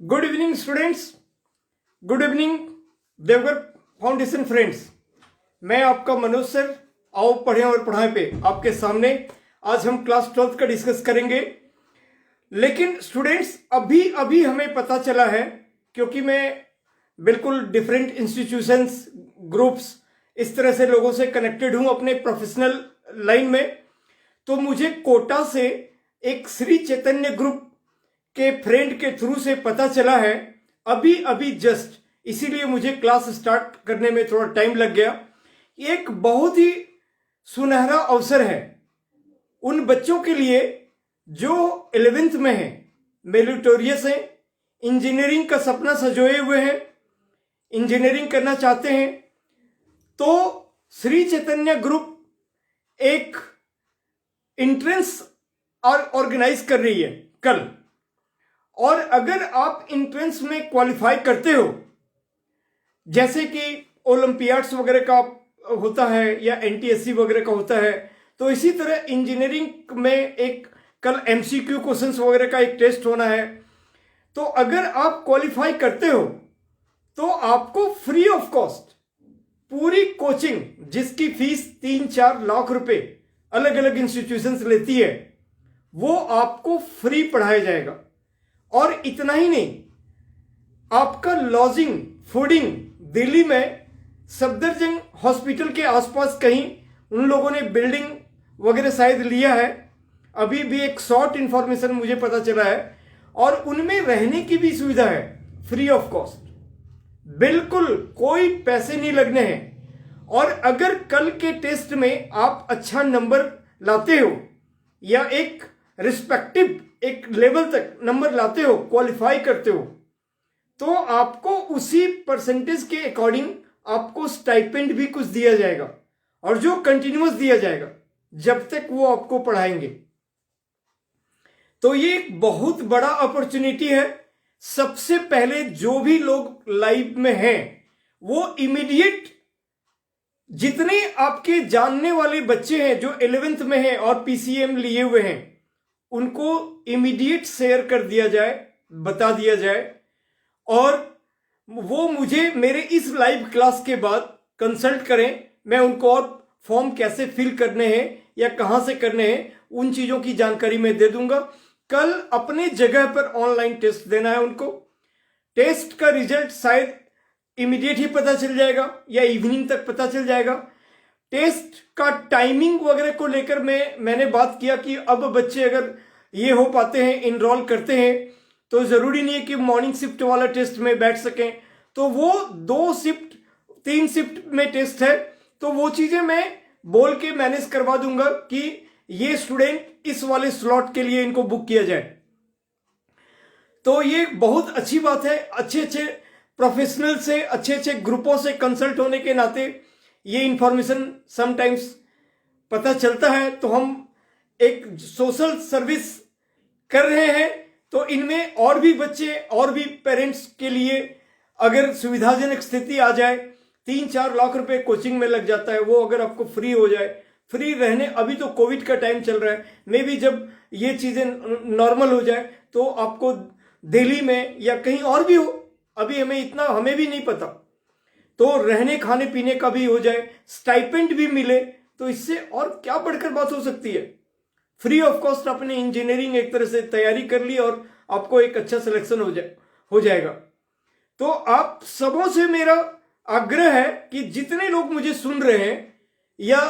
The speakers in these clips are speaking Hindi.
Good evening students, good evening Devgar foundation friends. मैं आपका मनोज सर, आओ पढ़ें और पढ़ाएं पे आपके सामने आज हम क्लास 12th का डिस्कस करेंगे। लेकिन स्टूडेंट्स अभी अभी हमें पता चला है, क्योंकि मैं बिल्कुल डिफरेंट इंस्टीट्यूशंस ग्रुप्स इस तरह से लोगों से कनेक्टेड हूं अपने प्रोफेशनल लाइन में, तो मुझे कोटा से एक श्री चैतन्य ग्रुप के फ्रेंड के थ्रू से पता चला है अभी अभी जस्ट, इसीलिए मुझे क्लास स्टार्ट करने में थोड़ा टाइम लग गया। एक बहुत ही सुनहरा अवसर है उन बच्चों के लिए जो 11th में हैं, मेरिटोरियस हैं, इंजीनियरिंग का सपना संजोए हुए हैं, इंजीनियरिंग करना चाहते हैं। तो श्री चैतन्य ग्रुप एक एंट्रेंस ऑर्गेनाइज कर रही है कल, और अगर आप एंट्रेंस में क्वालिफाई करते हो, जैसे कि ओलंपियाड्स वगैरह का होता है या एनटीएससी वगैरह का होता है, तो इसी तरह इंजीनियरिंग में एक कल एमसीक्यू क्वेश्चंस वगैरह का एक टेस्ट होना है। तो अगर आप क्वालिफाई करते हो तो आपको फ्री ऑफ कॉस्ट पूरी कोचिंग, जिसकी फीस 3-4 लाख रुपए अलग अलग इंस्टीट्यूशंस लेती है, वो आपको फ्री पढ़ाया जाएगा। और इतना ही नहीं, आपका लॉजिंग फूडिंग दिल्ली में सफदरजंग हॉस्पिटल के आसपास कहीं उन लोगों ने बिल्डिंग वगैरह शायद लिया है, अभी भी एक शॉर्ट इंफॉर्मेशन मुझे पता चला है, और उनमें रहने की भी सुविधा है फ्री ऑफ कॉस्ट, बिल्कुल कोई पैसे नहीं लगने हैं। और अगर कल के टेस्ट में आप अच्छा नंबर लाते हो या एक रिस्पेक्टिव एक लेवल तक नंबर लाते हो, क्वालिफाई करते हो, तो आपको उसी परसेंटेज के अकॉर्डिंग आपको स्टाइपेंड भी कुछ दिया जाएगा, और जो कंटिन्यूअस दिया जाएगा जब तक वो आपको पढ़ाएंगे। तो ये एक बहुत बड़ा अपॉर्चुनिटी है। सबसे पहले जो भी लोग लाइव में हैं वो इमीडिएट, जितने आपके जानने वाले बच्चे हैं जो 11th में हैं और पीसीएम लिए हुए हैं, उनको इमीडिएट शेयर कर दिया जाए, बता दिया जाए, और वो मुझे मेरे इस लाइव क्लास के बाद कंसल्ट करें। मैं उनको और फॉर्म कैसे फिल करने हैं या कहां से करने हैं, उन चीजों की जानकारी मैं दे दूंगा। कल अपने जगह पर ऑनलाइन टेस्ट देना है उनको। टेस्ट का रिजल्ट शायद इमीडिएट ही पता चल जाएगा या इवनिंग तक पता चल जाएगा। टेस्ट का टाइमिंग वगैरह को लेकर मैंने बात किया कि अब बच्चे अगर ये हो पाते हैं, इनरोल करते हैं, तो जरूरी नहीं है कि मॉर्निंग शिफ्ट वाला टेस्ट में बैठ सकें, तो वो 2 शिफ्ट 3 शिफ्ट में टेस्ट है, तो वो चीजें मैं बोल के मैनेज करवा दूंगा कि ये स्टूडेंट इस वाले स्लॉट के लिए इनको बुक किया जाए। तो ये बहुत अच्छी बात है। अच्छे अच्छे प्रोफेशनल से, अच्छे अच्छे ग्रुपों से कंसल्ट होने के नाते ये इंफॉर्मेशन समटाइम्स पता चलता है, तो हम एक सोशल सर्विस कर रहे हैं। तो इनमें और भी बच्चे और भी पेरेंट्स के लिए अगर सुविधाजनक स्थिति आ जाए, 3-4 लाख रुपए कोचिंग में लग जाता है, वो अगर आपको फ्री हो जाए, फ्री रहने, अभी तो कोविड का टाइम चल रहा है, मे भी जब ये चीजें नॉर्मल हो जाए तो आपको दिल्ली में या कहीं और भी हो, अभी हमें भी नहीं पता, तो रहने खाने पीने का भी हो जाए, स्टाइपेंड भी मिले, तो इससे और क्या बढ़कर बात हो सकती है। फ्री ऑफ कॉस्ट आपने इंजीनियरिंग एक तरह से तैयारी कर ली और आपको एक अच्छा सिलेक्शन हो जाएगा। तो आप सबों से मेरा आग्रह है कि जितने लोग मुझे सुन रहे हैं या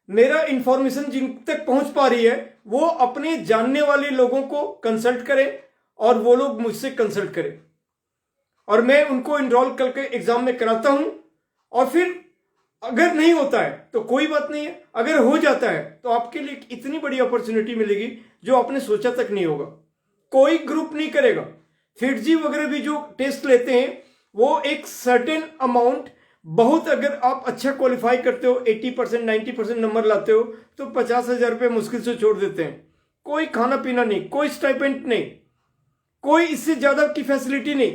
मेरा इंफॉर्मेशन जिन तक पहुंच पा रही है, वो अपने जानने वाले लोगों को कंसल्ट करें और वो लोग मुझसे कंसल्ट करें, और मैं उनको इनरोल करके एग्जाम में कराता हूं। और फिर अगर नहीं होता है तो कोई बात नहीं है, अगर हो जाता है तो आपके लिए इतनी बड़ी अपॉर्चुनिटी मिलेगी जो आपने सोचा तक नहीं होगा। कोई ग्रुप नहीं करेगा। फिटजी वगैरह भी जो टेस्ट लेते हैं वो एक सर्टेन अमाउंट, बहुत अगर आप अच्छा क्वालिफाई करते हो, 80% 90% नंबर लाते हो, तो 50,000 रुपये मुश्किल से छोड़ देते हैं। कोई खाना पीना नहीं, कोई स्टाइपेंड नहीं, कोई इससे ज्यादा की फैसिलिटी नहीं।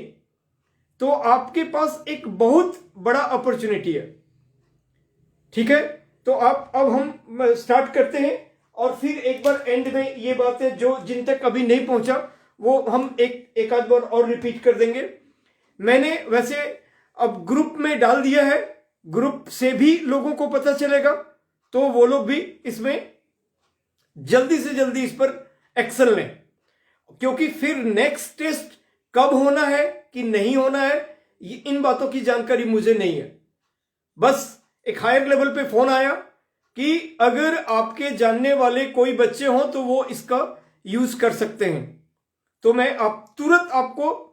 तो आपके पास एक बहुत बड़ा अपॉर्चुनिटी है। ठीक है, तो अब हम स्टार्ट करते हैं, और फिर एक बार एंड में ये बात है जो जिन तक अभी नहीं पहुंचा वो हम एक आध बार और रिपीट कर देंगे। मैंने वैसे अब ग्रुप में डाल दिया है, ग्रुप से भी लोगों को पता चलेगा, तो वो लोग भी इसमें जल्दी से जल्दी इस पर एक्शन लें, क्योंकि फिर नेक्स्ट टेस्ट कब होना है कि नहीं होना है, इन बातों की जानकारी मुझे नहीं है। बस एक हायर लेवल पे फोन आया कि अगर आपके जानने वाले कोई बच्चे हों तो वो इसका यूज कर सकते हैं, तो मैं तुरंत आपको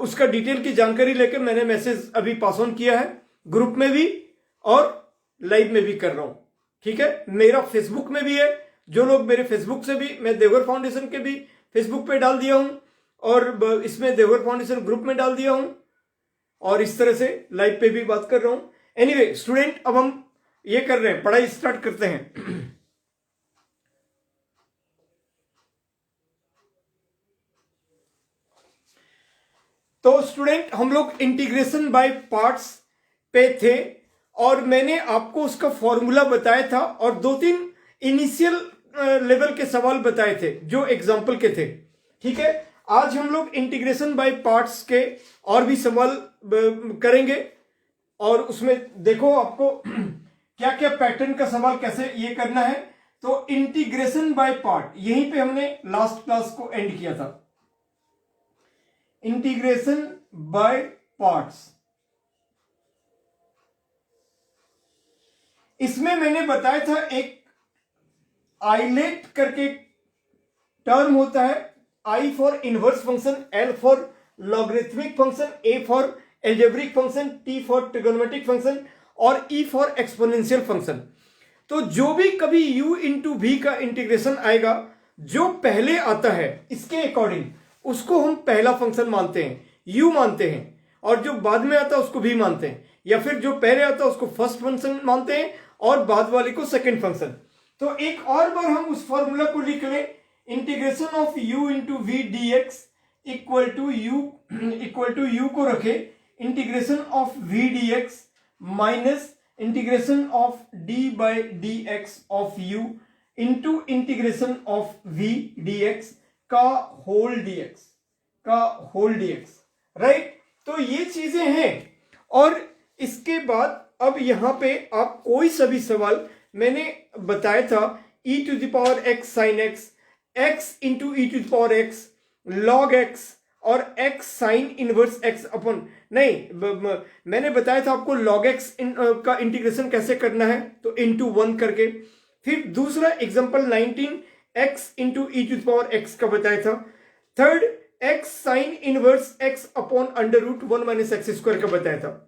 उसका डिटेल की जानकारी लेकर मैंने मैसेज अभी पास ऑन किया है, ग्रुप में भी और लाइव में भी कर रहा हूं। ठीक है, मेरा फेसबुक में भी है, जो लोग मेरे फेसबुक से भी, मैं देवघर फाउंडेशन के भी फेसबुक पे डाल दिया हूं और इसमें देवघर फाउंडेशन ग्रुप में डाल दिया हूं, और इस तरह से लाइव पे भी बात कर रहा हूं। एनीवे स्टूडेंट, अब हम ये कर रहे हैं, पढ़ाई स्टार्ट करते हैं। तो स्टूडेंट, हम लोग इंटीग्रेशन बाय पार्ट्स पे थे और मैंने आपको उसका फॉर्मूला बताया था और 2-3 इनिशियल लेवल के सवाल बताए थे जो एग्जाम्पल के थे। ठीक है, आज हम लोग इंटीग्रेशन बाय पार्ट्स के और भी सवाल करेंगे और उसमें देखो आपको क्या क्या पैटर्न का सवाल कैसे ये करना है। तो इंटीग्रेशन बाय पार्ट, यहीं पे हमने लास्ट क्लास को एंड किया था। इंटीग्रेशन बाय पार्ट्स, इसमें मैंने बताया था एक आइलेट करके टर्म होता है, I for inverse function, L for logarithmic function, A for algebraic function, T for trigonometric function और ई फॉर एक्सपोनेंशियल फंक्शन। तो जो भी कभी u इंटू वी का इंटीग्रेशन आएगा, जो पहले आता है इसके अकॉर्डिंग उसको हम पहला फंक्शन मानते हैं, u मानते हैं, और जो बाद में आता है उसको भी मानते हैं, या फिर जो पहले आता है उसको फर्स्ट फंक्शन मानते हैं और बाद वाले को सेकंड फंक्शन। तो एक और बार हम उस फॉर्मूला को लिख लें, integration of u into V D X equal to U को रखे integration of v dx minus integration of d by D x of u into integration of v dx का होल dx, राइट। तो ये चीजें हैं और इसके बाद अब यहां पे आप कोई सा भी सवाल, मैंने बताया था e to the power x sine x into e to the power x log x और x साइन इनवर्स x अपन नहीं, मैंने बताया था आपको log x का इंटीग्रेशन कैसे करना है, तो इंटू 1 करके। फिर दूसरा example 19 x into e to the power x का बताया था। Third x sine inverse x upon under root 1 minus X square का बताया था।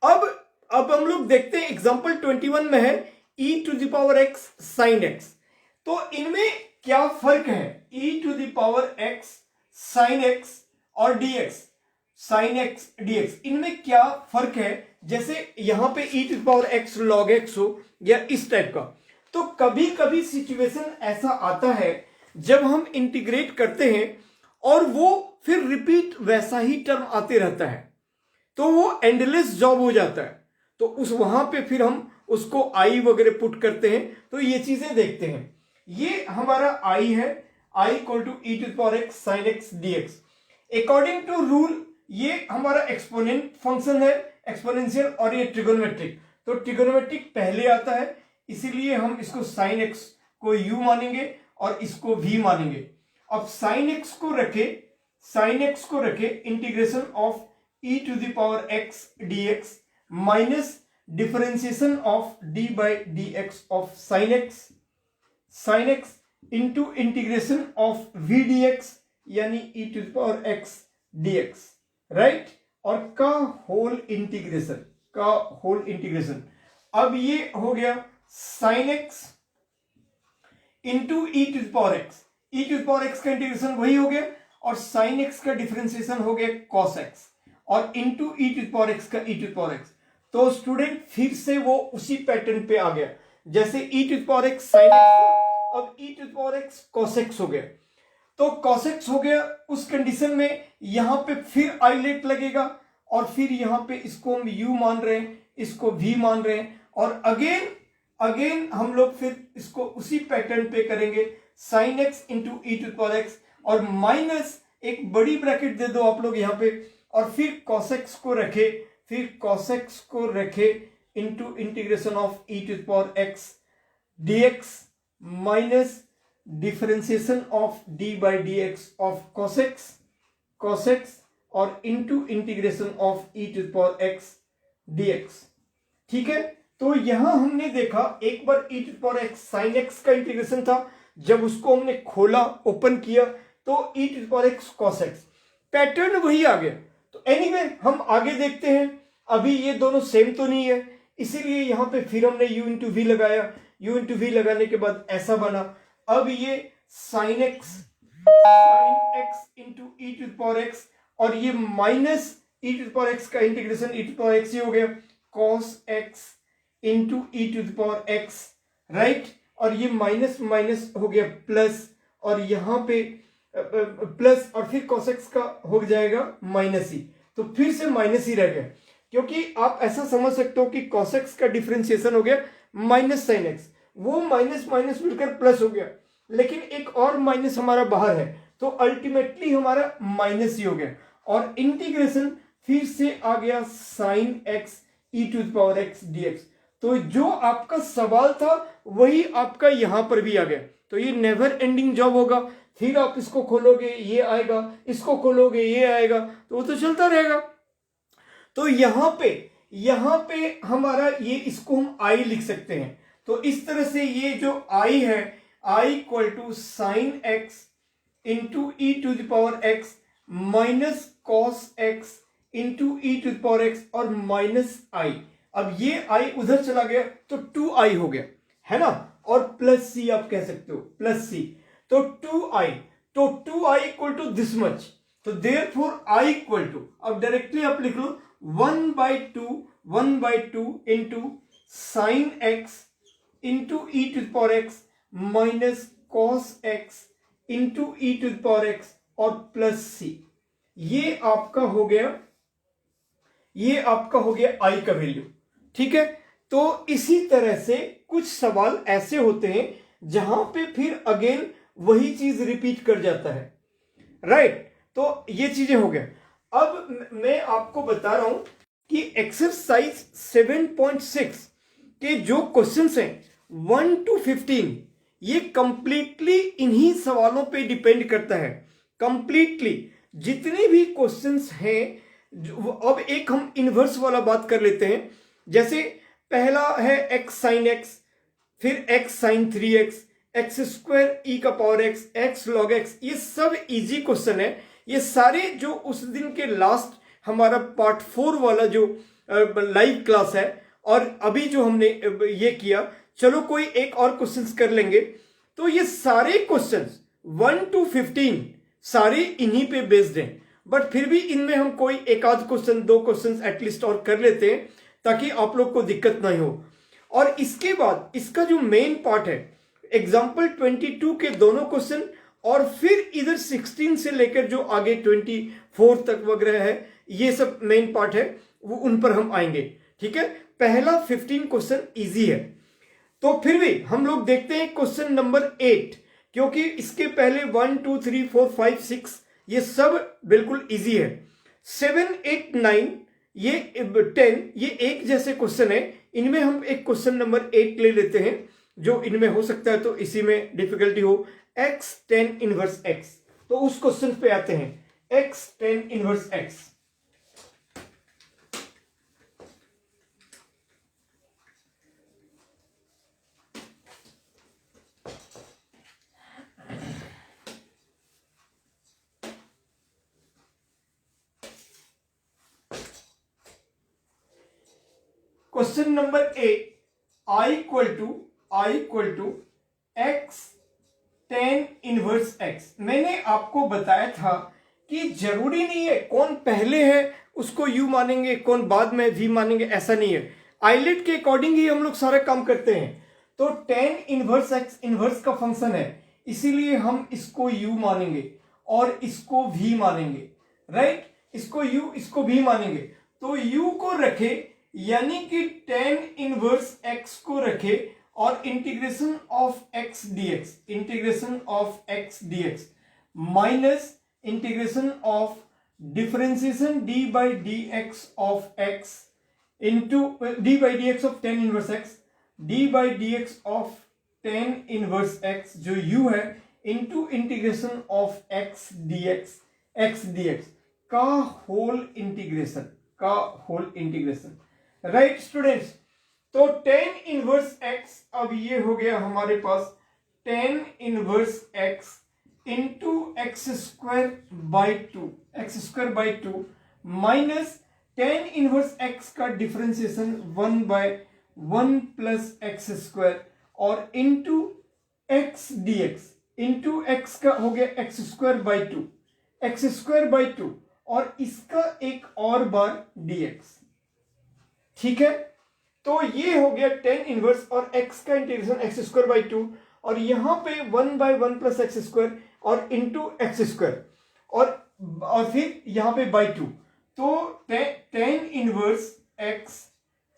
अब हम लोग देखते हैं एग्जांपल 21 में है e to the power x sine x, तो इनमें क्या फर्क है, e to the power x sine x और dx, साइन x dx, इनमें क्या फर्क है। जैसे यहां पे e to the power x log x हो या इस टाइप का, तो कभी कभी सिचुएशन ऐसा आता है जब हम इंटीग्रेट करते हैं और वो फिर रिपीट वैसा ही टर्म आते रहता है, तो वो एंडलेस जॉब हो जाता है, तो उस वहां पे फिर हम उसको आई वगैरह पुट करते हैं। तो ये चीजें देखते हैं, ये हमारा आई है, I equal to e to the power x sign x dx. According to rule ये हमारा एक्सपोनेंट फंक्शन है, एक्सपोनेंशियल, और ये ट्रिगोनोमेट्रिक, तो ट्रिगोनोमेट्रिक पहले आता है, इसीलिए हम इसको साइन एक्स को यू मानेंगे और इसको भी मानेंगे। अब साइन एक्स को रखे integration of e to the power x dx minus differentiation of d by D x of sine X into integration of v dx यानी e to the power x dx, right, और का होल इंटीग्रेशन। अब ये हो गया sine X into E to the power X, E to the power x का इंटीग्रेशन वही हो गया और साइन एक्स का डिफरेंशिएशन हो गया कॉस एक्स और into E to the power x का ई टू द पावर एक्स। तो स्टूडेंट फिर से वो उसी पैटर्न पे आ गया, जैसे e to the power x sign x, अब e to the power x cos x हो गया, तो कॉस एक्स हो गया। उस कंडीशन में यहां पे फिर आइलेट लगेगा और फिर यहां पे इसको हम u मान रहे हैं, इसको v मान रहे हैं, और अगेन हम लोग फिर इसको उसी पैटर्न पे करेंगे, sine X into E to the power x और माइनस एक बड़ी ब्रैकेट दे दो आप लोग यहाँ पे, और फिर cos x को रखे, फिर cos x को रखे into integration of e to the power x dx minus differentiation of d by dx ऑफ cos x और into integration of e to the power x dx। ठीक है, तो यहां हमने देखा एक बार e to the power x sin x का इंटीग्रेशन था, जब उसको हमने खोला ओपन किया तो e to the power x cos x, pattern वही आ गया। तो एनीवे हम आगे देखते हैं, अभी ये दोनों सेम तो नहीं है, इसीलिए यहां पे फिर हमने u इंटू वी लगाया, u इंटू वी लगाने के बाद ऐसा बना। अब ये sin x into e to the power x और ये minus e to the power x का integration e to the power x ही हो गया cos x into e to the power x, right. और ये माइनस माइनस हो गया प्लस, और यहां पे प्लस और फिर cos x का हो जाएगा माइनस ही, तो फिर से माइनस ही रह गया, क्योंकि आप ऐसा समझ सकते हो कि cos x का डिफरेंशिएशन हो गया माइनस sin x, वो माइनस माइनस मिलकर प्लस हो गया, लेकिन एक और माइनस हमारा बाहर है, तो अल्टीमेटली हमारा माइनस ही हो गया, और इंटीग्रेशन फिर से आ गया sin x e to the power x dx। तो जो आपका सवाल था वही आपका यहां पर भी आ गया। तो ये नेवर एंडिंग जॉब होगा, फिर आप इसको खोलोगे ये आएगा, इसको खोलोगे ये आएगा, तो वो तो चलता रहेगा। तो यहां पे हमारा ये, इसको हम i लिख सकते हैं। तो इस तरह से ये जो i है, i equal to sine X into E to the power X minus cos X into E to the power x और माइनस आई। अब ये i उधर चला गया तो 2i हो गया, है ना, और प्लस c आप कह सकते हो, प्लस c, तो 2i, तो 2i equal to this much, तो देयरफॉर i इक्वल टू, अब डायरेक्टली आप लिख लो 1/2 इंटू sign X into E to the power X minus cos X into E to the power x और प्लस c। ये आपका हो गया, ये आपका हो गया i का वैल्यू। ठीक है, तो इसी तरह से कुछ सवाल ऐसे होते हैं जहां पे फिर अगेन वही चीज रिपीट कर जाता है, राइट। तो ये चीजें हो गया। अब मैं आपको बता रहा हूं कि एक्सरसाइज 7.6 के जो क्वेश्चंस हैं 1 to 15, ये कंप्लीटली इन्हीं सवालों पे डिपेंड करता है, कंप्लीटली जितने भी क्वेश्चंस हैं। अब एक हम इनवर्स वाला बात कर लेते हैं, जैसे पहला है x sin x, फिर x sin 3x, x square e का power x, x log x, ये सब इजी क्वेश्चन है। ये सारे जो उस दिन के लास्ट हमारा पार्ट 4 वाला जो लाइव क्लास है, और अभी जो हमने ये किया, चलो कोई एक और क्वेश्चंस कर लेंगे। तो ये सारे क्वेश्चंस 1 to 15 सारे इन्हीं पे बेस्ड हैं, बट फिर भी इनमें हम कोई एक आध क्वेश्चन, दो क्वेश्चंस एटलीस्ट और कर लेते हैं ताकि आप लोग को दिक्कत नहीं हो। और इसके बाद इसका जो मेन पार्ट है, एग्जाम्पल 22 के दोनों क्वेश्चन, और फिर इधर 16 से लेकर जो आगे 24 तक वगैरह है, ये सब मेन पार्ट है, वो उन पर हम आएंगे। ठीक है, पहला 15 क्वेश्चन इजी है। तो फिर भी हम लोग देखते हैं क्वेश्चन नंबर 8, क्योंकि इसके पहले 1 2 3 4 5 6 ये सब बिल्कुल इजी है। 7 8 9 ये 10 ये एक जैसे क्वेश्चन है। इनमें हम एक क्वेश्चन नंबर 8 ले लेते हैं जो इनमें हो सकता है, तो इसी में डिफिकल्टी हो, x tan इनवर्स x। तो उस क्वेश्चन पे आते हैं, x tan inverse x। Question number 8, I equal to x tan inverse x। मैंने आपको बताया था कि जरूरी नहीं है कौन पहले है उसको u मानेंगे, कौन बाद में v मानेंगे, ऐसा नहीं है। आइलेट के अकॉर्डिंग ही हम लोग सारा काम करते हैं। तो tan इनवर्स x इनवर्स का फंक्शन है, इसीलिए हम इसको u मानेंगे और इसको v मानेंगे, राइट। इसको u इसको v मानेंगे। तो u को रखे, यानी कि tan इनवर्स x को रखे और integration of x dx, integration of x dx। Minus integration of differentiation d by D x of x into D by D x of tan inverse x, d by D x of tan inverse x जो u है into integration of x D x का होल इंटीग्रेशन राइट स्टूडेंट्स। तो टेन इनवर्स एक्स, अब ये हो गया हमारे पास tan inverse x into x square by two minus tan inverse X का डिफरेंशिएशन 1/1 प्लस एक्स स्क्वायर और इंटू एक्स डी एक्स का हो गया एक्स स्क्वायर बाई टू और इसका एक और बार dx। ठीक है, तो ये हो गया टेन इनवर्स और x का integration x square by two और यहां पे 1/1 प्लस एक्स स्क्वायर और इंटू एक्स स्क्वायर और फिर यहां पे बाई टू, तो tan inverse x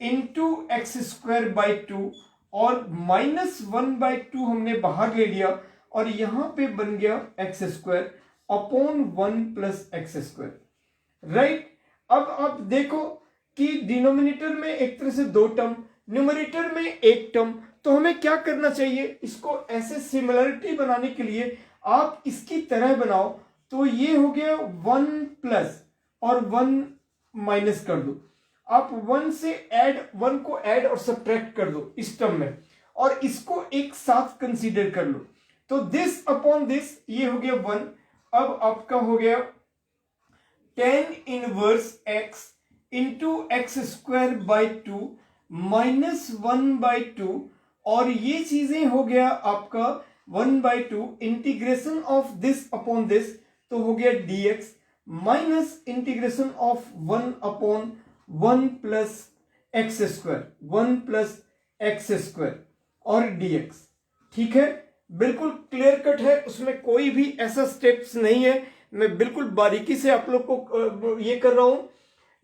into x square by two और -1/2 हमने बाहर ले लिया और यहां पे बन गया x square upon 1 plus x square right. अब आप देखो कि डिनोमिनेटर में एक तरह से दो टर्म, न्यूमरेटर में एक टर्म, तो हमें क्या करना चाहिए, इसको ऐसे सिमिलरिटी बनाने के लिए आप इसकी तरह बनाओ। तो ये हो गया 1 प्लस और 1 माइनस कर दो, आप 1 से वन को ऐड और सब्ट्रैक्ट कर दो इस टर्म में और इसको एक साथ कंसीडर कर लो। तो दिस अपॉन दिस ये हो गया 1। अब आपका हो गया ten inverse x into x square by two -1/2 और ये चीजें हो गया आपका 1/2 integration of this upon this, तो हो गया dx minus integration of 1 upon 1 plus x square और dx। ठीक है, बिल्कुल क्लियर कट है, उसमें कोई भी ऐसा स्टेप्स नहीं है, मैं बिल्कुल बारीकी से आप लोग को ये कर रहा हूं।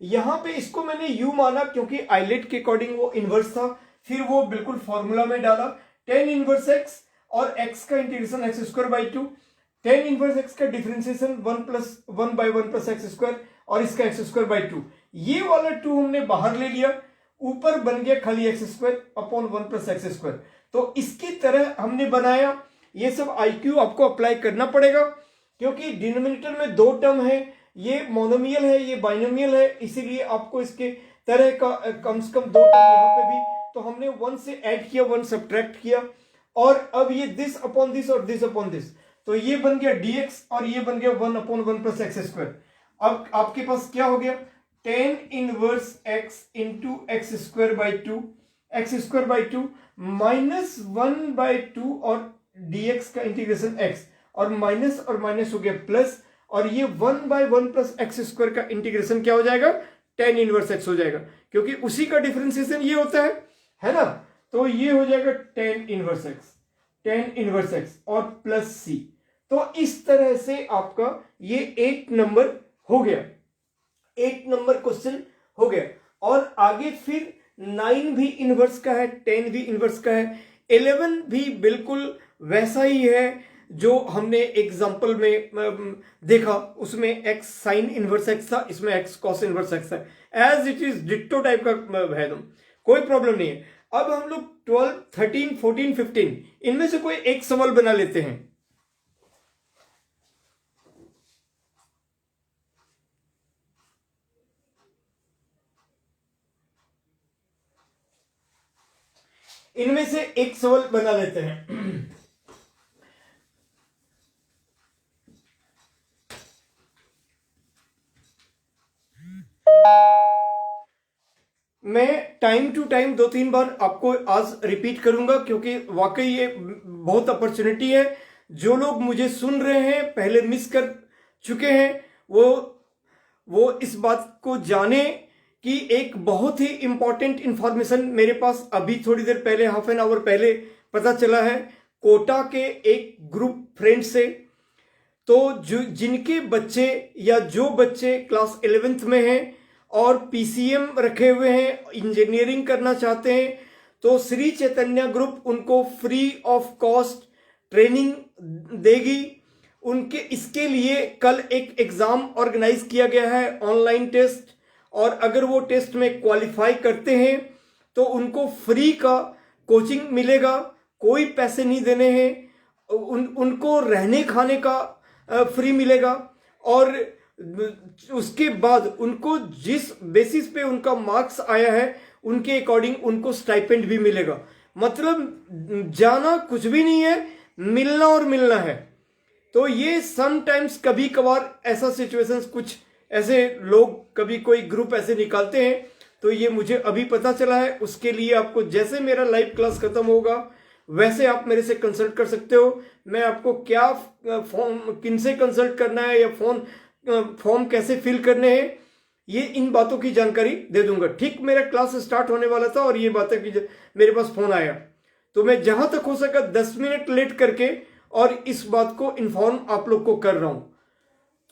यहां पे इसको मैंने u माना क्योंकि आइलेट के अकॉर्डिंग वो इनवर्स था, फिर वो बिल्कुल फॉर्मूला में डाला टेन इनवर्स x और x का integration x square by two, tan inverse x का डिफरेंशिएशन 1/1 प्लस एक्स स्क्वायर और इसका एक्स स्क्वायर बाई टू, ये वाला 2 हमने बाहर ले लिया, ऊपर बन गया खाली x square upon 1 plus x square. तो इसकी तरह हमने बनाया। ये सब आईक्यू आपको अप्लाई करना पड़ेगा क्योंकि डिनोमिनेटर में दो टर्म है, ये मोनोमियल है, ये बाइनोमियल है, इसीलिए आपको इसके तरह का कम से कम दो टर्म यहाँ पे भी, तो हमने 1 से ऐड किया, 1 सब्ट्रैक्ट किया और अब ये दिस अपॉन दिस और दिस अपॉन दिस, तो ये बन गया dx और ये बन गया 1 अपॉन 1 प्लस एक्स स्क्वायर। अब आपके पास क्या हो गया, tan inverse x into x square by two -1/2 और dx का इंटीग्रेशन x और माइनस हो गया प्लस और ये 1/1 प्लस एक्स स्क्वायर का इंटीग्रेशन क्या हो जाएगा, टेन इनवर्स x हो जाएगा क्योंकि उसी का डिफरेंशिएशन ये होता है ना। तो ये हो जाएगा टेन इनवर्स x और प्लस c। तो इस तरह से आपका ये 8 नंबर हो गया, 8 नंबर क्वेश्चन हो गया। और आगे फिर 9 भी इनवर्स का है, 10 भी इनवर्स का है, 11 भी बिल्कुल वैसा ही है जो हमने एग्जाम्पल में देखा, उसमें x साइन इनवर्स x था, इसमें x कॉस इनवर्स x है, as it is ditto type का है, तो कोई प्रॉब्लम नहीं है। अब हम लोग 12, 13, 14, 15 इनमें से कोई एक सवाल बना लेते हैं। इनमें से एक सवाल बना लेते हैं। मैं टाइम टू टाइम 2-3 बार आपको आज रिपीट करूंगा क्योंकि वाकई ये बहुत अपॉर्चुनिटी है। जो लोग मुझे सुन रहे हैं, पहले मिस कर चुके हैं, वो इस बात को जाने कि एक बहुत ही इंपॉर्टेंट इंफॉर्मेशन मेरे पास अभी थोड़ी देर पहले, हाफ एन आवर पहले पता चला है कोटा के एक ग्रुप फ्रेंड से। तो जिनके बच्चे या जो बच्चे क्लास 11th में हैं और पीसीएम रखे हुए हैं, इंजीनियरिंग करना चाहते हैं, तो श्री चैतन्य ग्रुप उनको फ्री ऑफ कॉस्ट ट्रेनिंग देगी उनके इसके लिए कल एक एग्जाम ऑर्गेनाइज किया गया है, ऑनलाइन टेस्ट, और अगर वो टेस्ट में क्वालिफाई करते हैं तो उनको फ्री का कोचिंग मिलेगा, कोई पैसे नहीं देने हैं, उनको रहने खाने का फ्री मिलेगा, और उसके बाद उनको जिस बेसिस पे उनका मार्क्स आया है उनके अकॉर्डिंग उनको स्टाइपेंड भी मिलेगा। मतलब जाना कुछ भी नहीं है, मिलना और मिलना है। तो ये समटाइम्स कभी कभार ऐसा सिचुएशंस, कुछ ऐसे लोग कभी कोई ग्रुप ऐसे निकालते हैं, तो ये मुझे अभी पता चला है। उसके लिए आपको जैसे मेरा लाइव क्लास खत्म होगा वैसे आप मेरे से कंसल्ट कर सकते हो। मैं आपको क्या फॉर्म किन से कंसल्ट करना है या फॉर्म कैसे फिल करने हैं, ये इन बातों की जानकारी दे दूंगा। ठीक मेरा क्लास स्टार्ट होने वाला था और ये बातें की मेरे पास फोन आया, तो मैं जहां तक हो सका 10 मिनट लेट करके और इस बात को इन्फॉर्म आप लोग को कर रहा हूं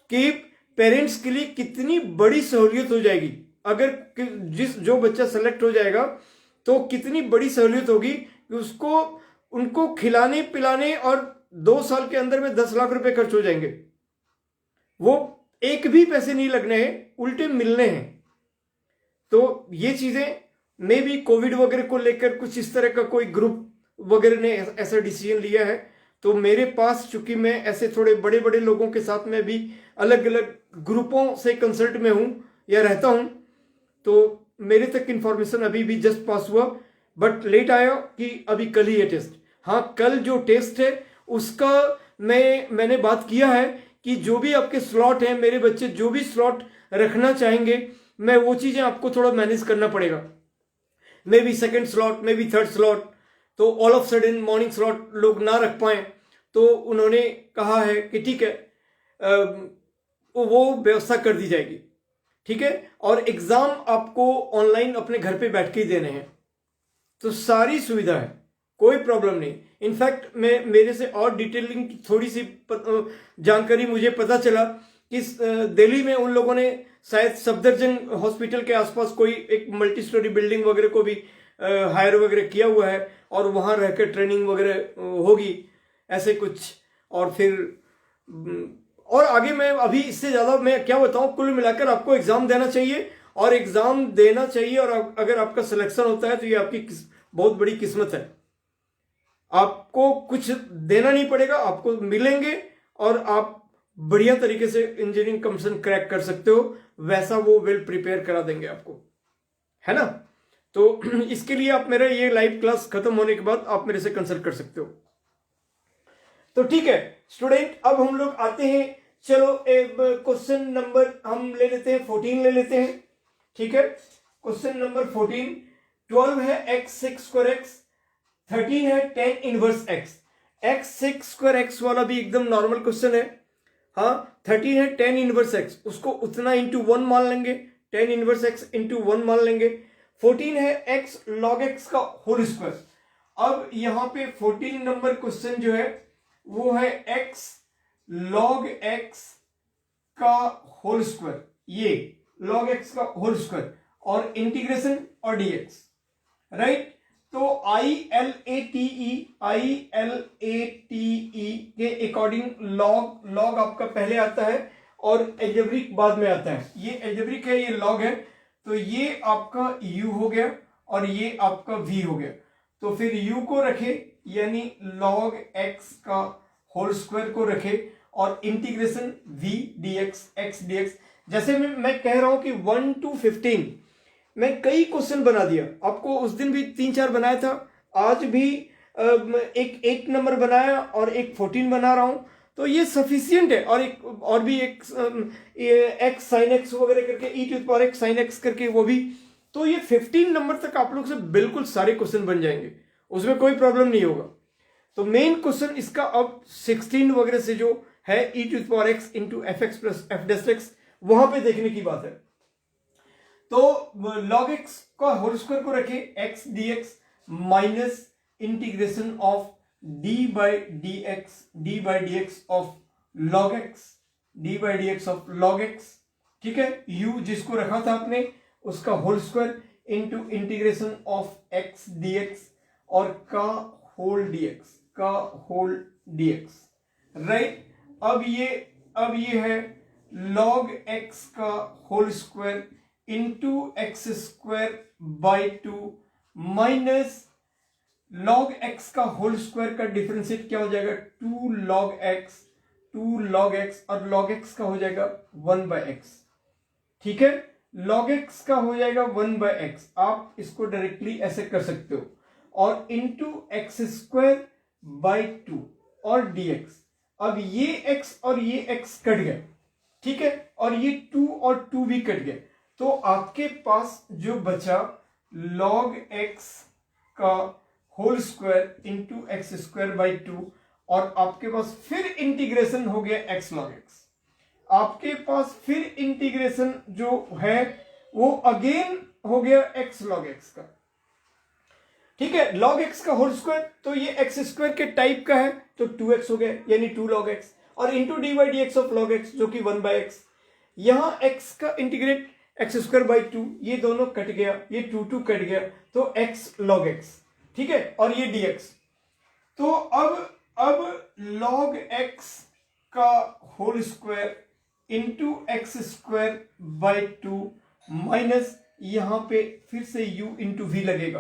कि पेरेंट्स के लिए कितनी बड़ी सहूलियत हो जाएगी। अगर जो बच्चा सेलेक्ट हो जाएगा तो कितनी बड़ी सहूलियत होगी कि उनको खिलाने पिलाने और 2 साल के अंदर में 10 लाख रुपए खर्च हो जाएंगे। वो एक भी पैसे नहीं लगने हैं, उल्टे मिलने हैं। तो ये चीजें मे भी कोविड वगैरह को लेकर कुछ इस तरह का कोई ग्रुप वगैरह ने ऐसा डिसीजन लिया है, तो मेरे पास चूंकि मैं ऐसे थोड़े बड़े बड़े लोगों के साथ में भी अलग अलग ग्रुपों से कंसल्ट में हूं या रहता हूं, तो मेरे तक इंफॉर्मेशन अभी भी जस्ट पास हुआ, बट लेट आया कि अभी कल ही है टेस्ट। हाँ, कल जो टेस्ट है उसका मैंने बात किया है कि जो भी आपके स्लॉट हैं, मेरे बच्चे जो भी स्लॉट रखना चाहेंगे, मैं वो चीजें आपको थोड़ा मैनेज करना पड़ेगा। Maybe second slot, maybe third slot, तो all of sudden morning slot लोग ना रख पाए, तो उन्होंने कहा है कि ठीक है, वो व्यवस्था कर दी जाएगी। ठीक है, और एग्जाम आपको ऑनलाइन अपने घर पे बैठ के ही देने हैं, तो सारी सुविधा है, कोई प्रॉब्लम नहीं। इनफैक्ट मेरे से और डिटेलिंग की थोड़ी सी जानकारी मुझे पता चला कि दिल्ली में उन लोगों ने शायद सफदरजंग हॉस्पिटल के आसपास कोई एक मल्टी स्टोरी बिल्डिंग वगैरह को भी हायर वगैरह किया हुआ है, और वहां रहकर ट्रेनिंग वगैरह होगी, ऐसे कुछ। और फिर और आगे मैं अभी इससे ज्यादा मैं क्या बताऊं, कुल मिलाकर आपको एग्जाम देना चाहिए, और एग्जाम देना चाहिए, और अगर आपका सिलेक्शन होता है तो ये आपकी बहुत बड़ी किस्मत है। आपको कुछ देना नहीं पड़ेगा, आपको मिलेंगे, और आप बढ़िया तरीके से इंजीनियरिंग कमीशन क्रैक कर सकते हो, वैसा वो वेल प्रिपेयर करा देंगे आपको, है ना। तो इसके लिए आप मेरा ये लाइव क्लास खत्म होने के बाद आप मेरे से कंसल्ट कर सकते हो। तो ठीक है स्टूडेंट, अब हम लोग आते हैं, चलो क्वेश्चन नंबर हम ले लेते हैं 14 ले लेते हैं। ठीक है, क्वेश्चन नंबर 14, 12 है x 6 स्क्वायर x, 13 है tan inverse x। x 6 square x वाला भी एकदम नॉर्मल क्वेश्चन है। हाँ, 13 है tan इनवर्स x, उसको उतना इंटू 1 मान लेंगे, tan इनवर्स x इंटू 1 मान लेंगे। 14 है x log x का होल स्क्वायर। अब यहां पे 14 नंबर क्वेश्चन जो है वो है x log x का होल स्क्वायर, ये log x का होल स्क्वायर और इंटीग्रेशन और dx, राइट। तो ILATE के अकॉर्डिंग लॉग आपका पहले आता है और एल्जेब्रिक बाद में आता है। ये एल्जेब्रिक है, ये लॉग है, तो ये आपका u हो गया और ये आपका v हो गया। तो फिर u को रखे यानी log x का होल स्क्वायर को रखे और integration v dx x dx। जैसे मैं कह रहा हूं कि 1 to 15 मैं कई क्वेश्चन बना दिया आपको, उस दिन भी 3-4 बनाया था, आज भी एक 8 नंबर बनाया और एक 14 बना रहा हूं, तो ये सफिशियंट है। और भी एक x sin x वगैरह करके e⁻x sin x करके वो भी, तो ये 15 नंबर तक आप लोग से बिल्कुल सारे क्वेश्चन बन जाएंगे, उसमें कोई प्रॉब्लम नहीं होगा। तो मेन क्वेश्चन इसका अब 16 वगैरह से जो है e⁻x into fx plus f' वहां पे देखने की बात है। तो log x का होल स्क्वायर को रखे x dx minus integration of d by dx of log x, ठीक है। u जिसको रखा था आपने उसका whole square into integration of x dx और का होल dx, राइट। अब ये है log x का whole square into x square by 2 minus log x का होल स्क्वायर का डिफरेंशिएट क्या हो जाएगा 2 log x और log x का हो जाएगा 1/x। ठीक है, log x का हो जाएगा 1/x, आप इसको डायरेक्टली ऐसे कर सकते हो, और इंटू एक्स स्क्वायर बाई 2 और dx। अब ये x और ये x कट गया, ठीक है, और ये 2 और 2 भी कट गए, तो आपके पास जो बचा log x का whole square into x square by 2, और आपके पास फिर इंटीग्रेशन हो गया x log x। आपके पास फिर इंटीग्रेशन जो है वो अगेन हो गया x log x का। ठीक है, log x का होल स्क्वायर, तो ये एक्स स्क्वायर के टाइप का है तो 2x हो गया, यानी 2 log x, और into D by D x of log x जो कि 1/x। यहां x का इंटीग्रेट एक्स स्क्वायर बाई 2, ये दोनों कट गया, ये 2 कट गया, तो x log x। ठीक है, और ये dx। तो अब log x का whole square into x square by 2 minus यहां पे फिर से u इंटू वी लगेगा,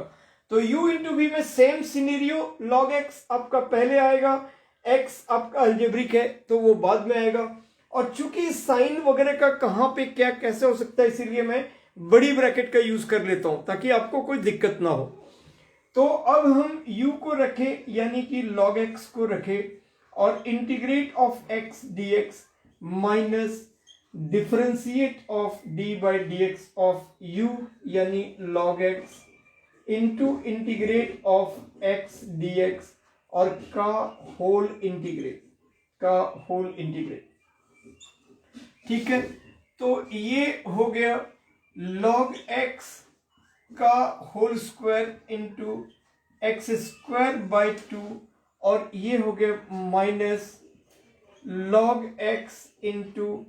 तो u इंटू वी में सेम सिनेरियो, log x आपका पहले आएगा, x आपका अलजेब्रिक है तो वो बाद में आएगा, और चूंकि साइन वगैरह का कहां पे क्या कैसे हो सकता है, इसीलिए मैं बड़ी ब्रैकेट का यूज कर लेता हूं ताकि आपको कोई दिक्कत ना हो। तो अब हम u को रखें, यानी कि log x को रखें, और integrate of x dx minus differentiate of d by D x of u यानी log x into integrate of x dx और का होल इंटीग्रेट। ठीक है, तो ये हो गया log x का whole square into x square by 2, और ये हो गया minus log x into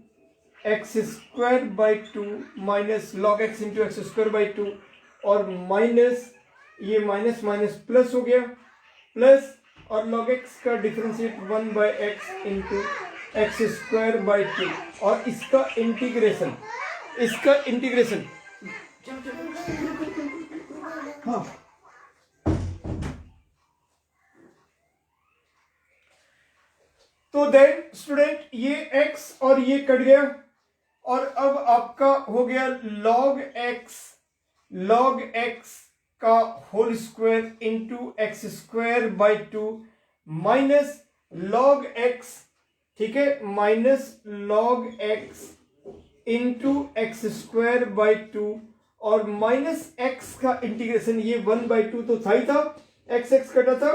x square by 2 minus log x into x square by 2, और माइनस ये माइनस माइनस प्लस हो गया, प्लस और log x का differentiate 1/x into x square by 2, और इसका इंटीग्रेशन हाँ, तो देन स्टूडेंट ये x और ये कट गया, और अब आपका हो गया log x का whole square into x square by 2 minus log x, ठीक है, minus log x into x square by 2, और माइनस x का इंटीग्रेशन, ये 1/2 तो था ही था, x कटा था,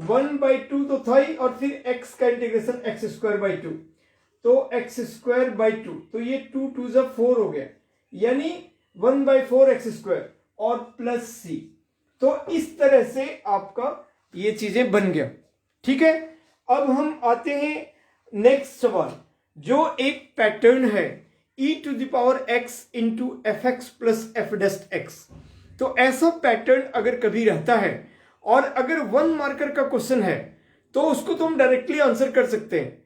1/2 तो था ही, और फिर x का इंटीग्रेशन एक्स स्क्वायर बाई 2, तो एक्स स्क्वायर बाई 2, तो ये 2 2 4 हो गया, यानी 1/4 एक्स स्क्वायर और प्लस c। तो इस तरह से आपका ये चीजें बन गया। ठीक है, अब हम आते हैं नेक्स्ट सवाल, जो एक पैटर्न है e⁻x into f x plus f dash x. तो ऐसा पैटर्न अगर कभी रहता है और अगर 1 मार्कर का क्वेश्चन है तो उसको तो हम डायरेक्टली आंसर कर सकते हैं,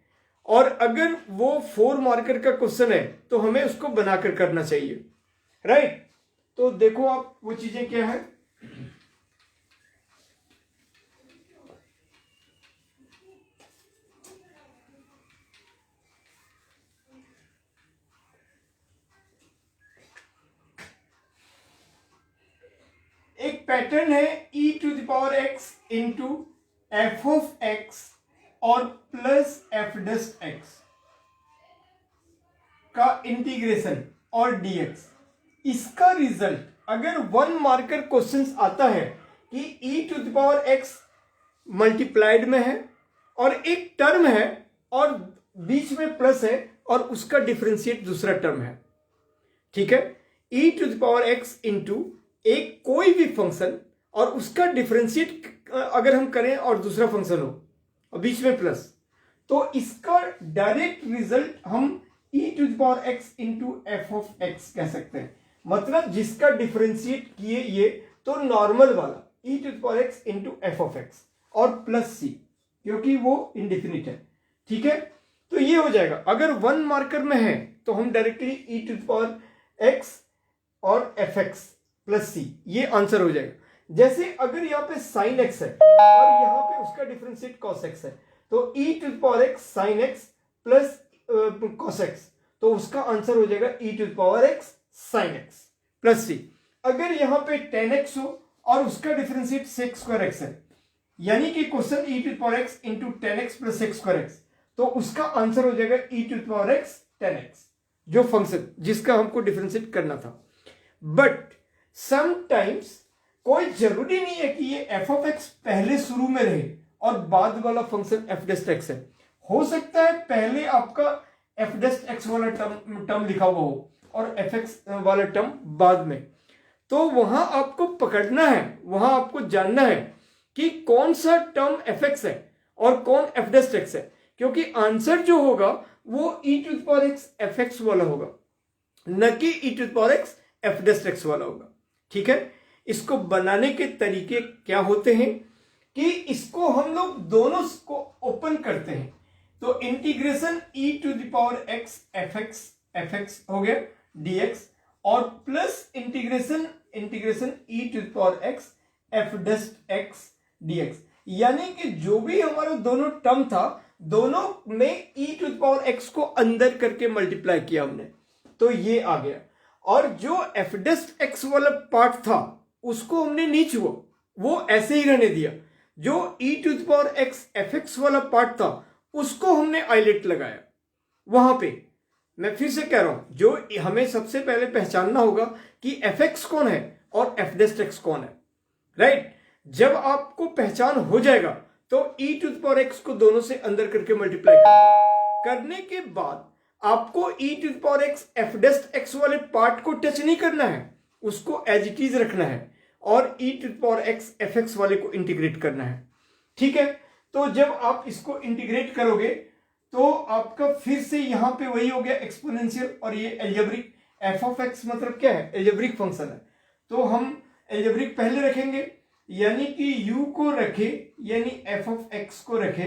और अगर वो 4 मार्कर का क्वेश्चन है तो हमें उसको बनाकर करना चाहिए, राइट। तो देखो आप वो चीजें क्या है। एक पैटर्न है e⁻x into F of X और प्लस एफ डेस्ट एक्स का इंटीग्रेशन और dx। इसका रिजल्ट अगर 1 मार्कर क्वेश्चंस आता है कि e⁻x मल्टीप्लाइड में है और एक टर्म है और बीच में प्लस है और उसका डिफरेंशिएट दूसरा टर्म है, ठीक है, e⁻x इंटू एक कोई भी फंक्शन और उसका डिफरेंशिएट अगर हम करें और दूसरा फंक्शन हो और बीच में प्लस, तो इसका डायरेक्ट रिजल्ट हम e⁻x into F of x कह सकते हैं। मतलब जिसका डिफरेंशिएट किए ये तो नॉर्मल वाला e⁻x into F of X और प्लस c, क्योंकि वो इंडिफिनिट है। ठीक है, तो ये हो जाएगा। अगर 1 मार्कर में है तो हम directly E to the power x और एफ एक्स प्लस सी, ये आंसर हो जाएगा। जैसे अगर यहाँ पे साइन एक्स है और यहाँ पे उसका डिफरेंशिएट कॉस एक्स है, तो e to the power x sign x plus cos x, तो उसका आंसर हो जाएगा e to the power x sign x plus c. अगर यहाँ पे टेन एक्स हो और उसका डिफरेंशिएट सेक स्क्वायर एक्स है, यानी कि question e to the power x into tan x plus sec square x, तो उसका आंसर हो जाएगा e to the power x tan x, जो फंक्शन जिसका हमको डिफरेंशिएट करना था। बट समटाइम्स कोई जरूरी नहीं है कि ये एफ ऑफ एक्स पहले शुरू में रहे और बाद वाला फंक्शन एफ डेस्ट एक्स है। हो सकता है पहले आपका एफ डेस्ट एक्स वाला टर्म लिखा हुआ हो और एफ एक्स वाला टर्म बाद में, तो वहां आपको पकड़ना है, वहां आपको जानना है कि कौन सा टर्म एफ एक्स है और कौन एफ डेस्ट एक्स है, क्योंकि आंसर जो होगा वो e to the power x f x वाला होगा, न कि e to the power x f dash x वाला होगा। ठीक है, इसको बनाने के तरीके क्या होते हैं कि इसको हम लोग दोनों को ओपन करते हैं, तो integration e to the power x f x हो गया डीएक्स और plus integration e to the power x f dash x dx, यानी कि जो भी हमारा दोनों टर्म था दोनों में ई टू द पावर एक्स को अंदर करके मल्टीप्लाई किया हमने, तो ये आ गया। और जो एफ डेस्ट एक्स वाला पार्ट था उसको हमने नहीं छुआ, वो ऐसे ही रहने दिया। जो e to the power x f x वाला पार्ट था उसको हमने आइलेट लगाया वहां पे। मैं फिर से कह रहा हूं, जो हमें सबसे पहले पहचानना होगा कि एफ एक्स कौन है और एफ डेस्ट एक्स कौन है, राइट। जब आपको पहचान हो जाएगा तो e to the power x को दोनों से अंदर करके मल्टीप्लाई करने के बाद आपको e to the power x f dash x वाले पार्ट को टच नहीं करना है, उसको एज इट इज रखना है और e to the power x f x वाले को इंटीग्रेट करना है। ठीक है, तो जब आप इसको इंटीग्रेट करोगे तो आपका फिर से यहां पे वही हो गया एक्सपोनेंशियल, और ये एल्जेब्रिक। एफ ऑफ एक्स मतलब क्या है, एल्जेब्रिक फंक्शन है, तो हम एल्जेब्रिक पहले रखेंगे, यानी कि u को रखे, यानी एफ ऑफ एक्स को रखे,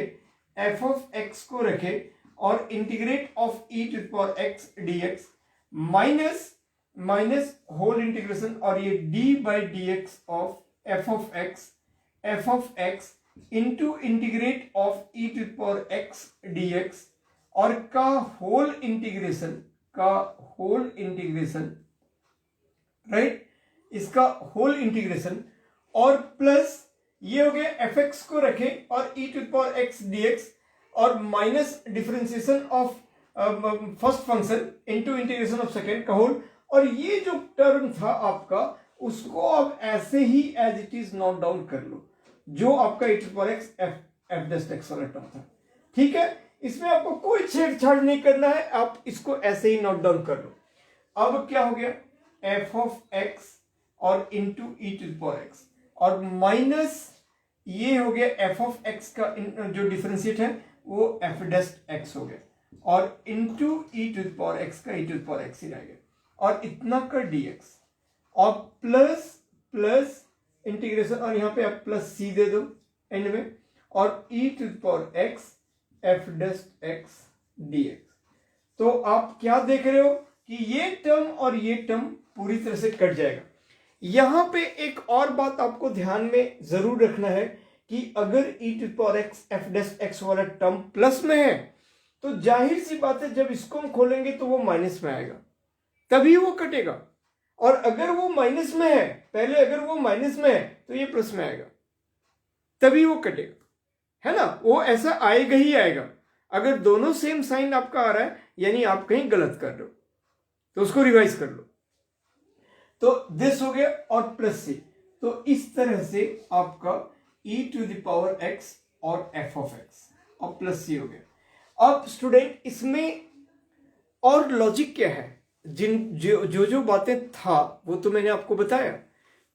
एफ ऑफ एक्स को रखे और integrate of e to the power x dx minus whole integration, और ये d by D x of f of x into integrate of e to the power x dx और का होल इंटीग्रेशन राइट, इसका होल इंटीग्रेशन और प्लस ये हो गया एफ एक्स को रखे और e to the power x dx और minus differentiation of first function into integration of second का होल, और ये जो टर्म था आपका उसको आप ऐसे ही as it is note down कर लो, जो आपका e to the power x f dash x वाला टर्म था। ठीक है, इसमें आपको कोई छेड़छाड़ नहीं करना है, आप इसको ऐसे ही नोट डाउन कर लो। अब क्या हो गया, एफ ऑफ एक्स और into E to the power x और माइनस ये हो गया एफ ऑफ एक्स का जो डिफरेंशिएट है वो एफ डेस्ट एक्स हो गया और into E to the power x का ई टू द पावर एक्स ही रह गया और इतना का डीएक्स और प्लस इंटीग्रेशन, और यहाँ पे आप प्लस सी दे दो एंड में, और e to the power x f dash x dx. तो आप क्या देख रहे हो कि ये टर्म और ये टर्म पूरी तरह से कट जाएगा। यहां पे एक और बात आपको ध्यान में जरूर रखना है कि अगर e to the power x f dash x वाला टर्म प्लस में है तो जाहिर सी बात है जब इसको हम खोलेंगे तो वो माइनस में आएगा, तभी वो कटेगा। और अगर वो माइनस में है, पहले अगर वो माइनस में है तो ये प्लस में आएगा, तभी वो कटेगा, है ना। वो ऐसा आएगा ही आएगा। अगर दोनों सेम साइन आपका आ रहा है यानी आप कहीं गलत कर रहे हो, तो उसको रिवाइज कर लो। तो दिस हो गया और प्लस से, तो इस तरह से आपका e to the power x और f ऑफ x और प्लस सी हो गया। अब स्टूडेंट इसमें और लॉजिक क्या है, जो बातें था वो तो मैंने आपको बताया,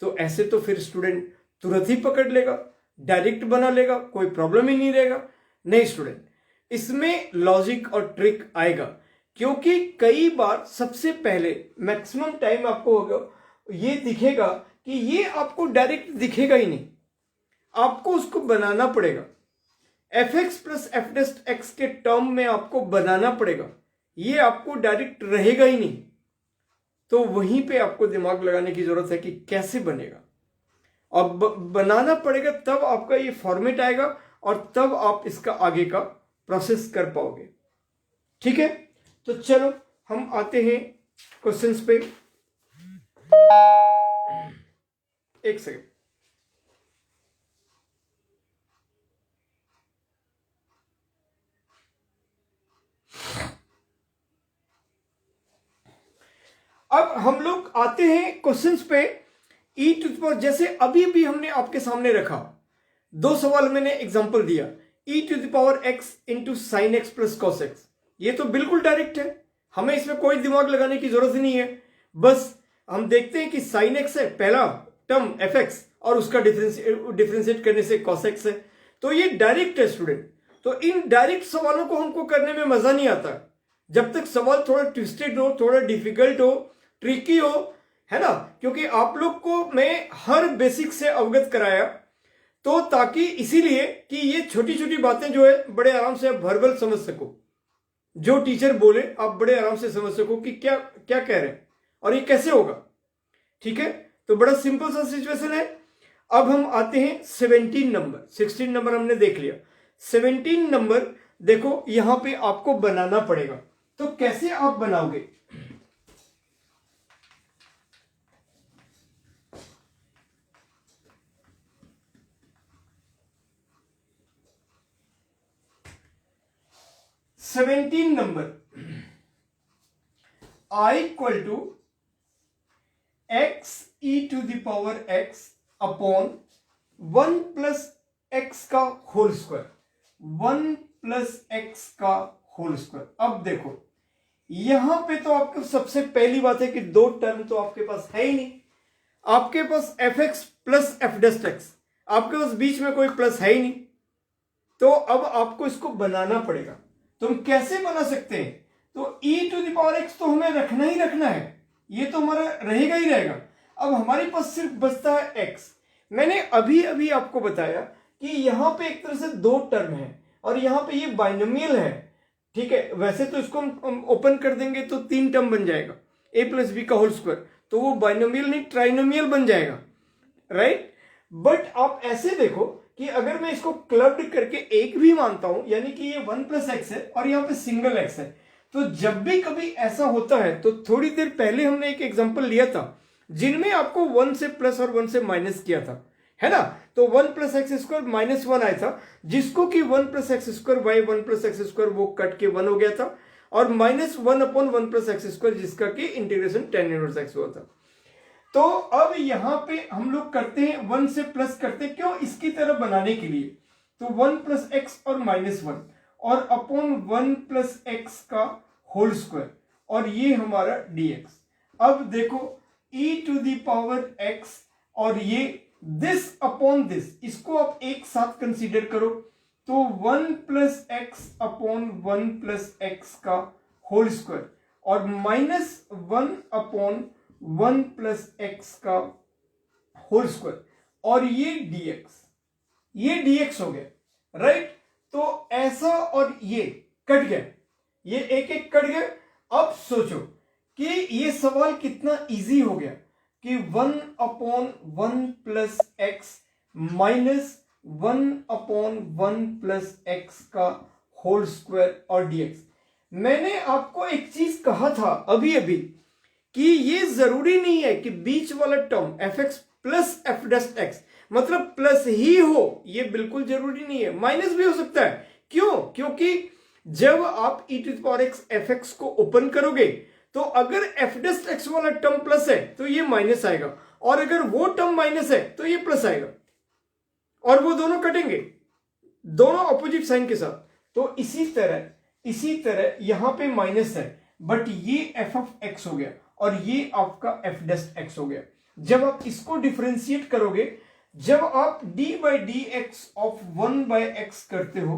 तो ऐसे तो फिर स्टूडेंट तुरंत ही पकड़ लेगा, डायरेक्ट बना लेगा, कोई प्रॉब्लम ही नहीं रहेगा। नहीं स्टूडेंट, इसमें लॉजिक और ट्रिक आएगा, क्योंकि कई बार सबसे पहले मैक्सिमम टाइम आपको होगा ये दिखेगा कि ये आपको डायरेक्ट दिखेगा ही नहीं, आपको उसको बनाना पड़ेगा। F x plus f dash x के टर्म में आपको बनाना पड़ेगा, ये आपको डायरेक्ट रहेगा ही नहीं। तो वहीं पे आपको दिमाग लगाने की जरूरत है कि कैसे बनेगा, और बनाना पड़ेगा, तब आपका ये फॉर्मेट आएगा और तब आप इसका आगे का प्रोसेस कर पाओगे। ठीक है, तो चलो हम आते हैं क्वेश्चंस पे। एक सेकेंड। अब हम लोग आते हैं क्वेश्चंस पे। ई टू द पावर, जैसे अभी भी हमने आपके सामने रखा, दो सवाल मैंने एग्जांपल दिया, e to the power x into sign x plus cos x. ये तो बिल्कुल डायरेक्ट है, हमें इसमें कोई दिमाग लगाने की जरूरत ही नहीं है। बस हम देखते हैं कि साइन एक्स है पहला टर्म एफ एक्स, और उसका डिफरेंशिएट करने से कॉस एक्स है। तो ये डायरेक्ट है स्टूडेंट। तो इन डायरेक्ट सवालों को हमको करने में मजा नहीं आता जब तक सवाल थोड़ा ट्विस्टेड हो, थोड़ा डिफिकल्ट हो, ट्रिकी हो, है ना। क्योंकि आप लोग को मैं हर बेसिक से अवगत कराया, तो ताकि इसीलिए कि ये छोटी छोटी बातें जो है बड़े आराम से आप वर्बल समझ सको, जो टीचर बोले आप बड़े आराम से समझ सको कि क्या क्या कह रहे हैं और ये कैसे होगा। ठीक है, तो बड़ा सिंपल सा सिचुएशन है। अब हम आते हैं 17 नंबर। 16 नंबर हमने देख लिया, 17 नंबर देखो यहां पे आपको बनाना पड़ेगा। तो कैसे आप बनाओगे? Seventeen number, I equal to X E to the power X upon 1 plus X का होल स्क्वायर, 1 प्लस एक्स का होल स्क्वायर। अब देखो यहां पे तो आपको सबसे पहली बात है कि दो टर्म तो आपके पास है ही नहीं। आपके पास f x plus f dash x, आपके पास बीच में कोई प्लस है ही नहीं। तो अब आपको इसको बनाना पड़ेगा। तो हम कैसे बना सकते हैं? तो e to the power x तो हमें रखना ही रखना है, ये तो हमारा रहेगा ही रहेगा। अब हमारे पास सिर्फ बचता है x। मैंने अभी अभी आपको बताया कि यहां पे एक तरह से दो टर्म है और यहां पे ये बाइनोमियल है। ठीक है, वैसे तो इसको हम ओपन कर देंगे तो 3 टर्म बन जाएगा, a प्लस बी का होल स्क्वायर, तो वो बाइनोमियल नहीं ट्राइनोमियल बन जाएगा, राइट। बट आप ऐसे देखो कि अगर मैं इसको क्लब्ड करके एक भी मानता हूं, यानी कि ये 1 प्लस एक्स है और यहां पे सिंगल एक्स है, तो जब भी कभी ऐसा होता है, तो थोड़ी देर पहले हमने एक एग्जांपल लिया था जिनमें आपको 1 से प्लस और 1 से माइनस किया था, है ना। तो 1 प्लस एक्स स्क्वायर माइनस 1 आया था, जिसको कि 1 plus x square by 1 plus x square वो कट के 1 हो गया था, और minus 1 upon 1 plus x square जिसका कि इंटीग्रेशन tan इनवर्स एक्स हुआ था। तो अब यहां पे हम लोग करते हैं 1 से प्लस करते हैं, क्यों? इसकी तरह बनाने के लिए। तो 1 प्लस एक्स और माइनस 1 और अपॉन 1 प्लस एक्स का होल स्क्वायर, और ये हमारा dx। अब देखो e to the power x और ये दिस अपॉन दिस, इसको आप एक साथ कंसीडर करो। तो 1 plus x upon 1 plus X का होल स्क्वायर और माइनस 1 अपॉन 1 प्लस एक्स का होल स्क्वायर, और ये dx हो गया, राइट। तो ऐसा, और ये कट गया, ये एक एक कट गया। अब सोचो कि ये सवाल कितना इजी हो गया कि 1 upon 1 plus x minus 1 upon 1 plus X का होल स्क्वायर और dx। मैंने आपको एक चीज कहा था अभी अभी कि ये जरूरी नहीं है कि बीच वाला term f x plus f dash x मतलब प्लस ही हो, ये बिल्कुल जरूरी नहीं है, माइनस भी हो सकता है। क्यों? क्योंकि जब आप e to the power x F x को ओपन करोगे, तो अगर एफ डेस्ट एक्स वाला टर्म प्लस है तो ये माइनस आएगा, और अगर वो टर्म माइनस है तो ये प्लस आएगा, और वो दोनों कटेंगे, दोनों ऑपोजिट साइन के साथ। तो इसी तरह यहां पे माइनस है, बट ये एफ ऑफ एक्स हो गया और ये आपका एफ डेस्ट एक्स हो गया। जब आप इसको डिफरेंशिएट करोगे, जब आप d by D x of 1 by x करते हो,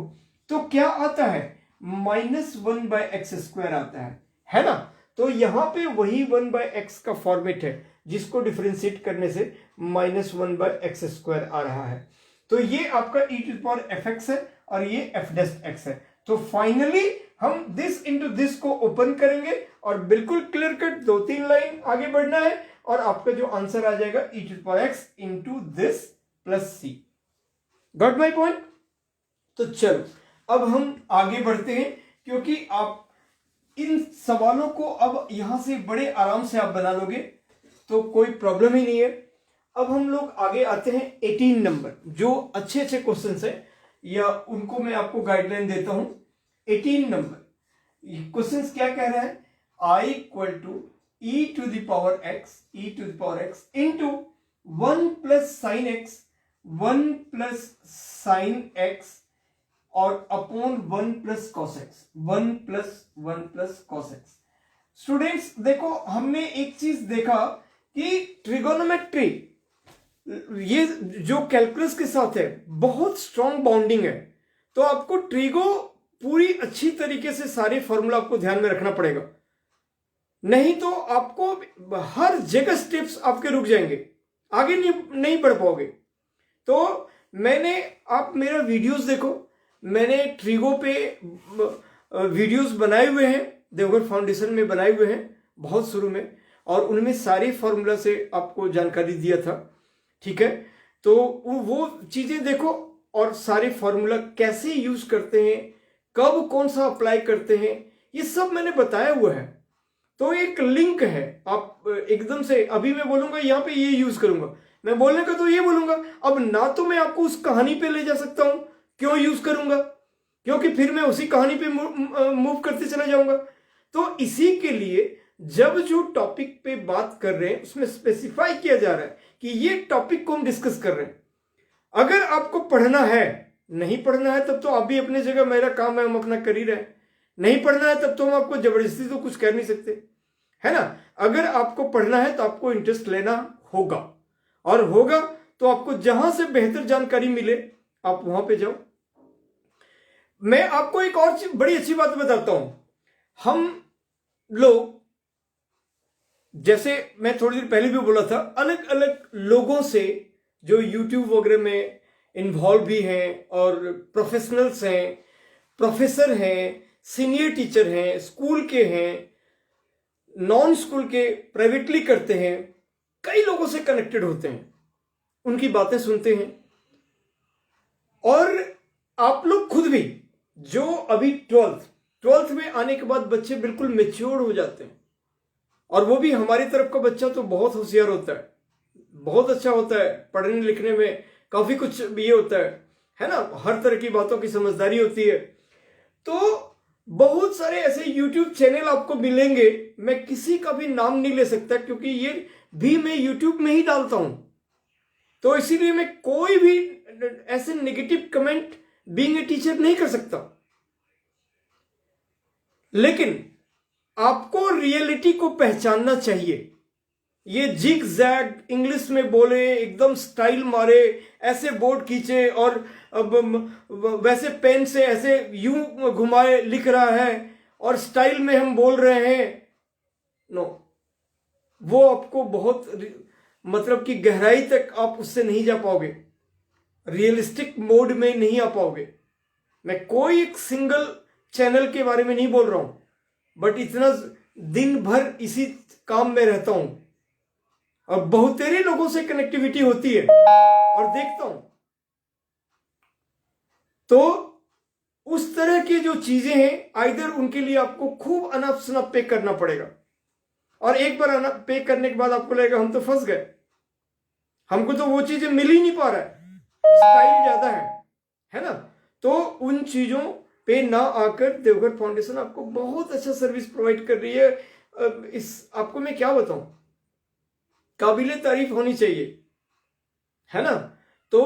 तो क्या आता है? -1 बाई एक्स स्क्वायर आता है ना। तो यहां पे वही 1 बाई एक्स का फॉर्मेट है जिसको डिफरेंशिएट करने से -1 बाई एक्स स्क्वायर आ रहा है। तो ये आपका e to the power F X है और ये एफ डैश एक्स है। तो फाइनली हम दिस इंटू दिस को ओपन करेंगे और बिल्कुल क्लियर कट 2-3 लाइन आगे बढ़ना है और आपका जो आंसर आ जाएगा e to the power x into this plus C. Got my point? तो चलो अब हम आगे बढ़ते हैं, क्योंकि आप इन सवालों को अब यहां से बड़े आराम से आप बना लोगे तो कोई प्रॉब्लम ही नहीं है। अब हम लोग आगे आते हैं 18 नंबर, जो अच्छे अच्छे क्वेश्चंस है या उनको मैं आपको गाइडलाइन देता हूं। 18 नंबर क्वेश्चंस क्या कह रहा है? I equal to e to the power x into 1 plus sin x, 1 plus sin x और upon 1 plus cos x, 1 plus cos x. Students देखो, हमने एक चीज देखा कि ट्रिगोनोमेट्री ये जो कैलकुलस के साथ है बहुत स्ट्रॉन्ग बाउंडिंग है। तो आपको ट्रिगो पूरी अच्छी तरीके से सारे फॉर्मूला आपको ध्यान में रखना पड़ेगा, नहीं तो आपको हर जगह स्टेप्स आपके रुक जाएंगे, आगे नहीं बढ़ पाओगे। तो आप मेरा वीडियोस देखो, मैंने ट्रिगो पे वीडियोस बनाए हुए हैं, देवघर फाउंडेशन में बनाए हुए हैं बहुत शुरू में, और उनमें सारे फॉर्मूला से आपको जानकारी दिया था। ठीक है, तो वो चीजें देखो और सारे फॉर्मूला कैसे यूज करते हैं, कब कौन सा अप्लाई करते हैं, ये सब मैंने बताया हुआ है। तो एक लिंक है, आप एकदम से अभी मैं बोलूंगा यहाँ पे ये यूज करूंगा, मैं बोलने का तो ये बोलूंगा, अब ना तो मैं आपको उस कहानी पे ले जा सकता हूं, क्यों यूज करूंगा, क्योंकि फिर मैं उसी कहानी पे मूव करते चला जाऊंगा। तो इसी के लिए जब जो टॉपिक पे बात कर रहे हैं उसमें स्पेसिफाई किया जा रहा है कि ये टॉपिक को हम डिस्कस कर रहे हैं। अगर आपको पढ़ना है, नहीं पढ़ना है तब तो आप भी अपनी जगह, मेरा काम है हम अपना कर ही रहे हैं। नहीं पढ़ना है तब तो हम आपको जबरदस्ती तो कुछ कह नहीं सकते, है ना। अगर आपको पढ़ना है तो आपको इंटरेस्ट लेना होगा, और होगा तो आपको जहां से बेहतर जानकारी मिले आप वहां पे जाओ। मैं आपको एक और बड़ी अच्छी बात बताता हूं। हम लोग, जैसे मैं थोड़ी देर पहले भी बोला था, अलग अलग लोगों से जो YouTube वगैरह में इन्वॉल्व भी हैं और प्रोफेशनल्स हैं, प्रोफेसर हैं, सीनियर टीचर हैं, स्कूल के हैं, नॉन स्कूल के, प्राइवेटली करते हैं, कई लोगों से कनेक्टेड होते हैं, उनकी बातें सुनते हैं। और आप लोग खुद भी जो अभी 12th में आने के बाद बच्चे बिल्कुल मैच्योर हो जाते हैं, और वो भी हमारी तरफ का बच्चा तो बहुत होशियार होता है, बहुत अच्छा होता है, पढ़ने लिखने में काफी कुछ ये होता है ना, हर तरह की बातों की समझदारी होती है। तो बहुत सारे ऐसे YouTube चैनल आपको मिलेंगे, मैं किसी का भी नाम नहीं ले सकता क्योंकि ये भी मैं YouTube में ही डालता हूं, तो इसीलिए मैं कोई भी ऐसे negative comment being a teacher नहीं कर सकता। लेकिन आपको रियलिटी को पहचानना चाहिए। ये जिग जैग इंग्लिश में बोले, एकदम स्टाइल मारे, ऐसे बोर्ड खींचे और अब वैसे पेन से ऐसे यूं घुमाए लिख रहा है और स्टाइल में हम बोल रहे हैं, नो, वो आपको बहुत मतलब कि गहराई तक आप उससे नहीं जा पाओगे, रियलिस्टिक मोड में नहीं आ पाओगे। मैं कोई एक सिंगल चैनल के बारे में नहीं बोल रहा हूं, बट इतना दिन भर इसी काम में रहता हूं और बहुतेरे लोगों से कनेक्टिविटी होती है और देखता हूं। तो उस तरह की जो चीजें हैं, आइदर उनके लिए आपको खूब अनफ शनफ पे करना पड़ेगा, और एक बार अनफ पे करने के बाद आपको लगेगा हम तो फंस गए, हमको तो वो चीजें मिल ही नहीं पा रहा है, स्टाइल ज्यादा है ना। तो उन चीजों पे ना आकर देवघर फाउंडेशन आपको बहुत अच्छा सर्विस प्रोवाइड कर रही है। इस आपको मैं क्या बताऊं, काबिले तारीफ होनी चाहिए, है ना। तो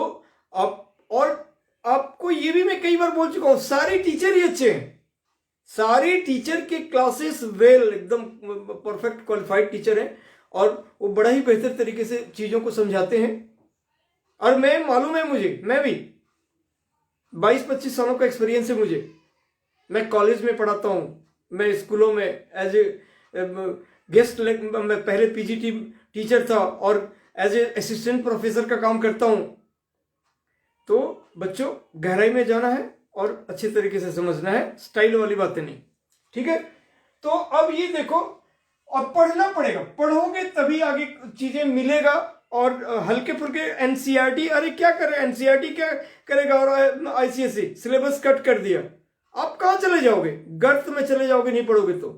आप, और आपको ये भी मैं कई बार बोल चुका हूं, सारे टीचर ही अच्छे हैं, सारे टीचर के क्लासेस वेल एकदम परफेक्ट क्वालिफाइड टीचर हैं और वो बड़ा ही बेहतर तरीके से चीजों को समझाते हैं। और मैं मालूम है मुझे, मैं भी 22-25 सालों का एक्सपीरियंस है मुझे, मैं कॉलेज में पढ़ाता हूं, मैं स्कूलों में एज ए गेस्ट, मैं पहले पीजीटी टीचर था और एज ए असिस्टेंट प्रोफेसर का काम करता हूं। तो बच्चों, गहराई में जाना है और अच्छे तरीके से समझना है, स्टाइल वाली बातें नहीं, ठीक है। तो अब ये देखो, और पढ़ना पड़ेगा, पढ़ोगे तभी आगे चीजें मिलेगा। और हल्के फुल्के एनसीईआरटी, अरे क्या करे एनसीईआरटी, क्या करेगा, और आईसीएसई सिलेबस कट कर दिया, आप कहां चले जाओगे, गर्त में चले जाओगे नहीं पढ़ोगे तो।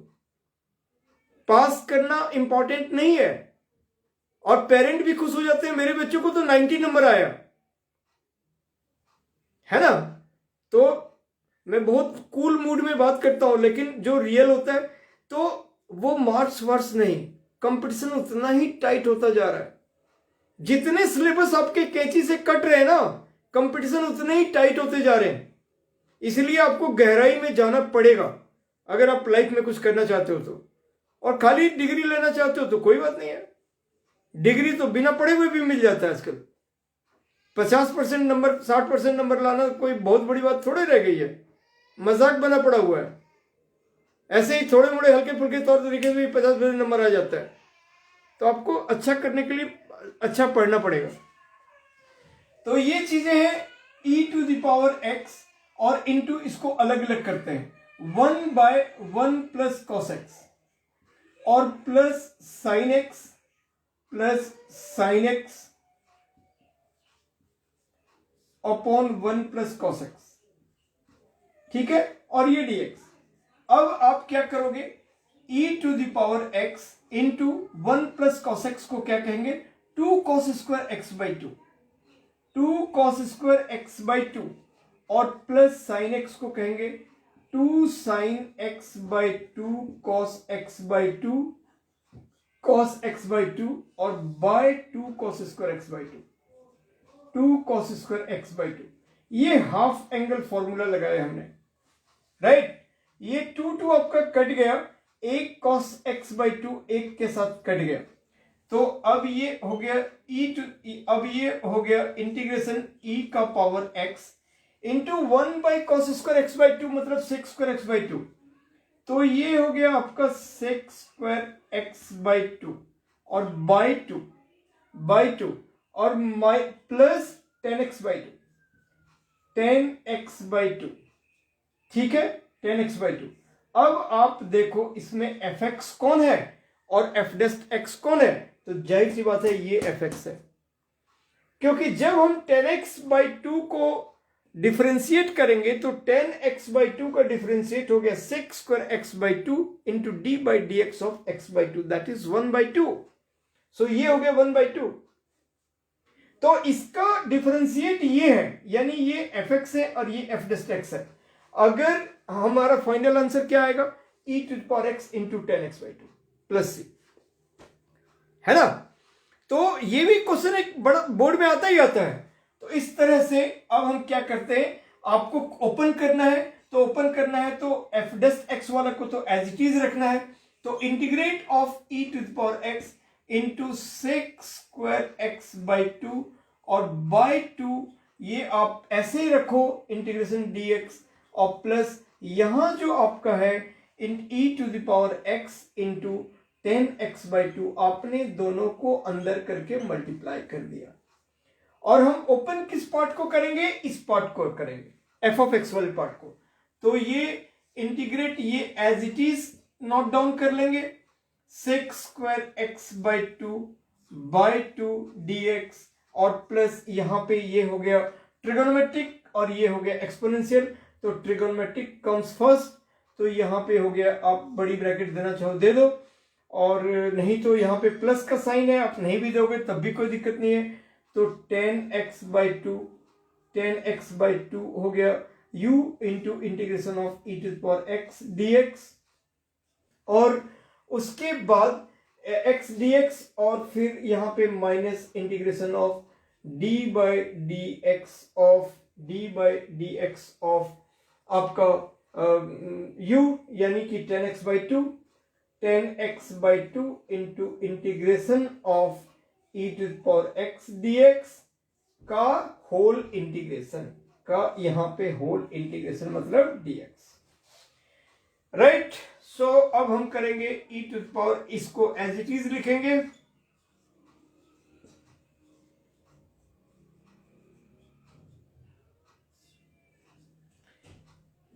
पास करना इंपॉर्टेंट नहीं है, और पेरेंट भी खुश हो जाते हैं, मेरे बच्चों को तो 90 नंबर आया है ना। तो मैं बहुत कूल मूड में बात करता हूं, लेकिन जो रियल होता है तो वो मार्क्स वर्स नहीं, कंपटीशन उतना ही टाइट होता जा रहा है। जितने सिलेबस आपके कैंची से कट रहे हैं ना, कंपटीशन उतने ही टाइट होते जा रहे हैं। इसलिए आपको गहराई में जाना पड़ेगा अगर आप लाइफ में कुछ करना चाहते हो तो। और खाली डिग्री लेना चाहते हो तो कोई बात नहीं है, डिग्री तो बिना पढ़े हुए भी मिल जाता है आजकल। 50% नंबर, 60% नंबर लाना कोई बहुत बड़ी बात थोड़ी रह गई है, मजाक बना पड़ा हुआ है। ऐसे ही थोड़े मोड़े हल्के फुल्के तौर तरीके से भी 50% नंबर आ जाता है। तो आपको अच्छा करने के लिए अच्छा पढ़ना पड़ेगा। तो ये चीजें हैं e⁻x, और इनटू इसको अलग अलग करते हैं 1/1 प्लस cos x और plus sin x upon 1 plus cos x, ठीक है। और ये dx, अब आप क्या करोगे, e⁻x into 1 plus cos x को क्या कहेंगे, 2 cos square x by 2, 2 cos square x by 2, और प्लस sin x को कहेंगे 2 sin x by 2 cos x by 2 cos x by 2, और by 2 cos square x by 2, 2 cos square x by 2। ये हाफ एंगल फॉर्मूला लगाया हमने, राइट। ये 2 आपका कट गया, एक cos x बाई 2 एक के साथ कट गया। तो अब ये हो गया अब ये हो गया इंटीग्रेशन e का power x into 1 by cos square X by 2, मतलब सेक स्क्वायर एक्स बाई 2। तो ये हो गया आपका सेक स्क्वायर एक्स बाई 2 और बाई 2 और plus 10x by 2, 10x by 2, ठीक है, 10x बाई 2। अब आप देखो इसमें fx कौन है और f डेस्ट x कौन है, तो जाहिर सी बात है ये fx है, क्योंकि जब हम 10x बाई 2 को डिफरेंशिएट करेंगे तो 10x बाई 2 का डिफरेंशिएट हो गया sec square X by 2 into D by D x of X by 2, that is 1 by 2। So ये हो गया 1 बाई 2। तो इसका डिफरेंशिएट ये है, यानी ये fx है और ये f डेस्ट x है। अगर हमारा फाइनल आंसर क्या आएगा, e to the power x into 10x by 2 plus c, है ना। तो ये भी क्वेश्चन एक बड़ा बोर्ड में आता ही आता है। तो इस तरह से अब हम क्या करते हैं, आपको ओपन करना है तो f डेस्ट x वाला को तो एज इट इज रखना है। तो integrate of e to the power x into sec square X by 2 और बाई 2, ये आप ऐसे ही रखो इंटीग्रेशन dx, और प्लस यहां जो आपका है इन e to the power x into 10x by 2, आपने दोनों को अंदर करके मल्टीप्लाई कर दिया। और हम ओपन किस पार्ट को करेंगे, इस पार्ट को करेंगे, f ऑफ x वाले पार्ट को। तो ये इंटीग्रेट ये as it is note down कर लेंगे, sec square X by 2 dx, और प्लस यहां पे ये हो गया ट्रिगोनोमेट्रिक और ये हो गया एक्सपोनेंशियल। तो ट्रिगोनोमेट्रिक कम्स फर्स्ट, तो यहां पे हो गया, आप बड़ी ब्रैकेट देना चाहो दे दो, और नहीं तो यहां पे प्लस का साइन है, आप नहीं भी दोगे तब भी कोई दिक्कत नहीं है। तो 10x बाई 2 हो गया u into integration of e to the power x dx, और उसके बाद x dx, और फिर यहां पे minus integration of d by D x of आपका u, यानी कि 10x by 2, 10x by 2 into integration of e to the power x dx का होल इंटीग्रेशन का, यहां पे होल इंटीग्रेशन मतलब dx, राइट। सो अब हम करेंगे e टू द पावर, इसको एज इट इज लिखेंगे,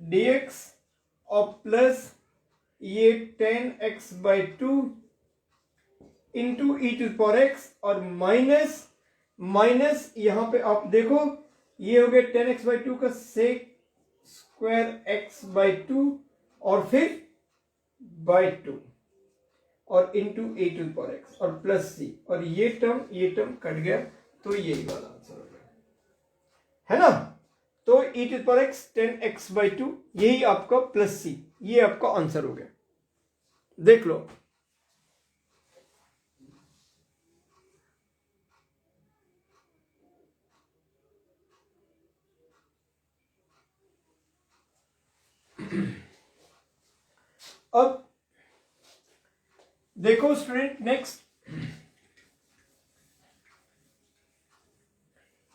dx और प्लस ये 10x/2 into E to power x और माइनस यहां पे आप देखो ये हो गया 10x/2 का सेक स्क्वायर x/2 और फिर बाय 2 और into e to power x और प्लस सी और ये टर्म कट गया तो यही वाला आंसर हो गया, है ना। तो e to power x 10x/2 यही आपका प्लस सी, ये आपका आंसर हो गया। देख लो अब देखो स्टूडेंट नेक्स्ट,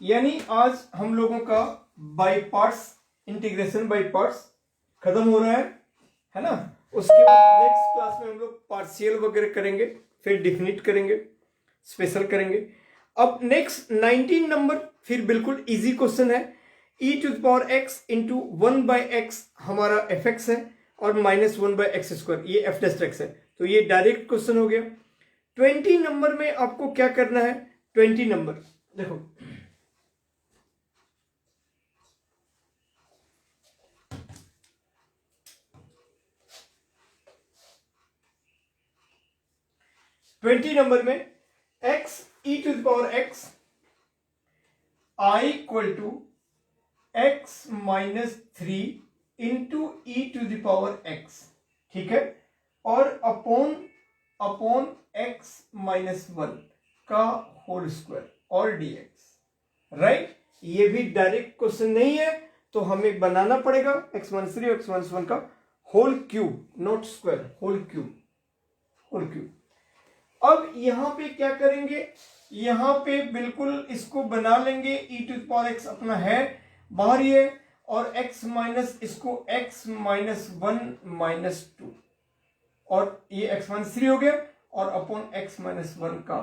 यानी आज हम लोगों का by parts integration by parts खत्म हो रहा है ना। उसके बाद नेक्स्ट क्लास में हम लोग पार्शियल वगैरह करेंगे, फिर डिफिनिट करेंगे, स्पेशल करेंगे। अब नेक्स्ट 19 नंबर फिर बिल्कुल इजी क्वेश्चन है। e to the power x into 1/x हमारा fx है और -1/x², ये f'(x) है, तो ये डायरेक्ट क्वेश्चन हो गया। 20 नंबर में आपको क्या करना है, 20 नंबर देखो नंबर में x e to the power x i equal to x-3 into E to the power x, ठीक है, और अपॉन x-1 का होल स्क्वायर और dx, राइट। ये भी डायरेक्ट क्वेश्चन नहीं है तो हमें बनाना पड़ेगा x-3 और x-1 का whole cube, not square, whole cube. अब यहां पे क्या करेंगे, यहां पे बिल्कुल इसको बना लेंगे। e to the power x अपना है बाहर ये, और x माइनस इसको x-1 - 2 और ये x-3 हो गया और अपॉन x-1 का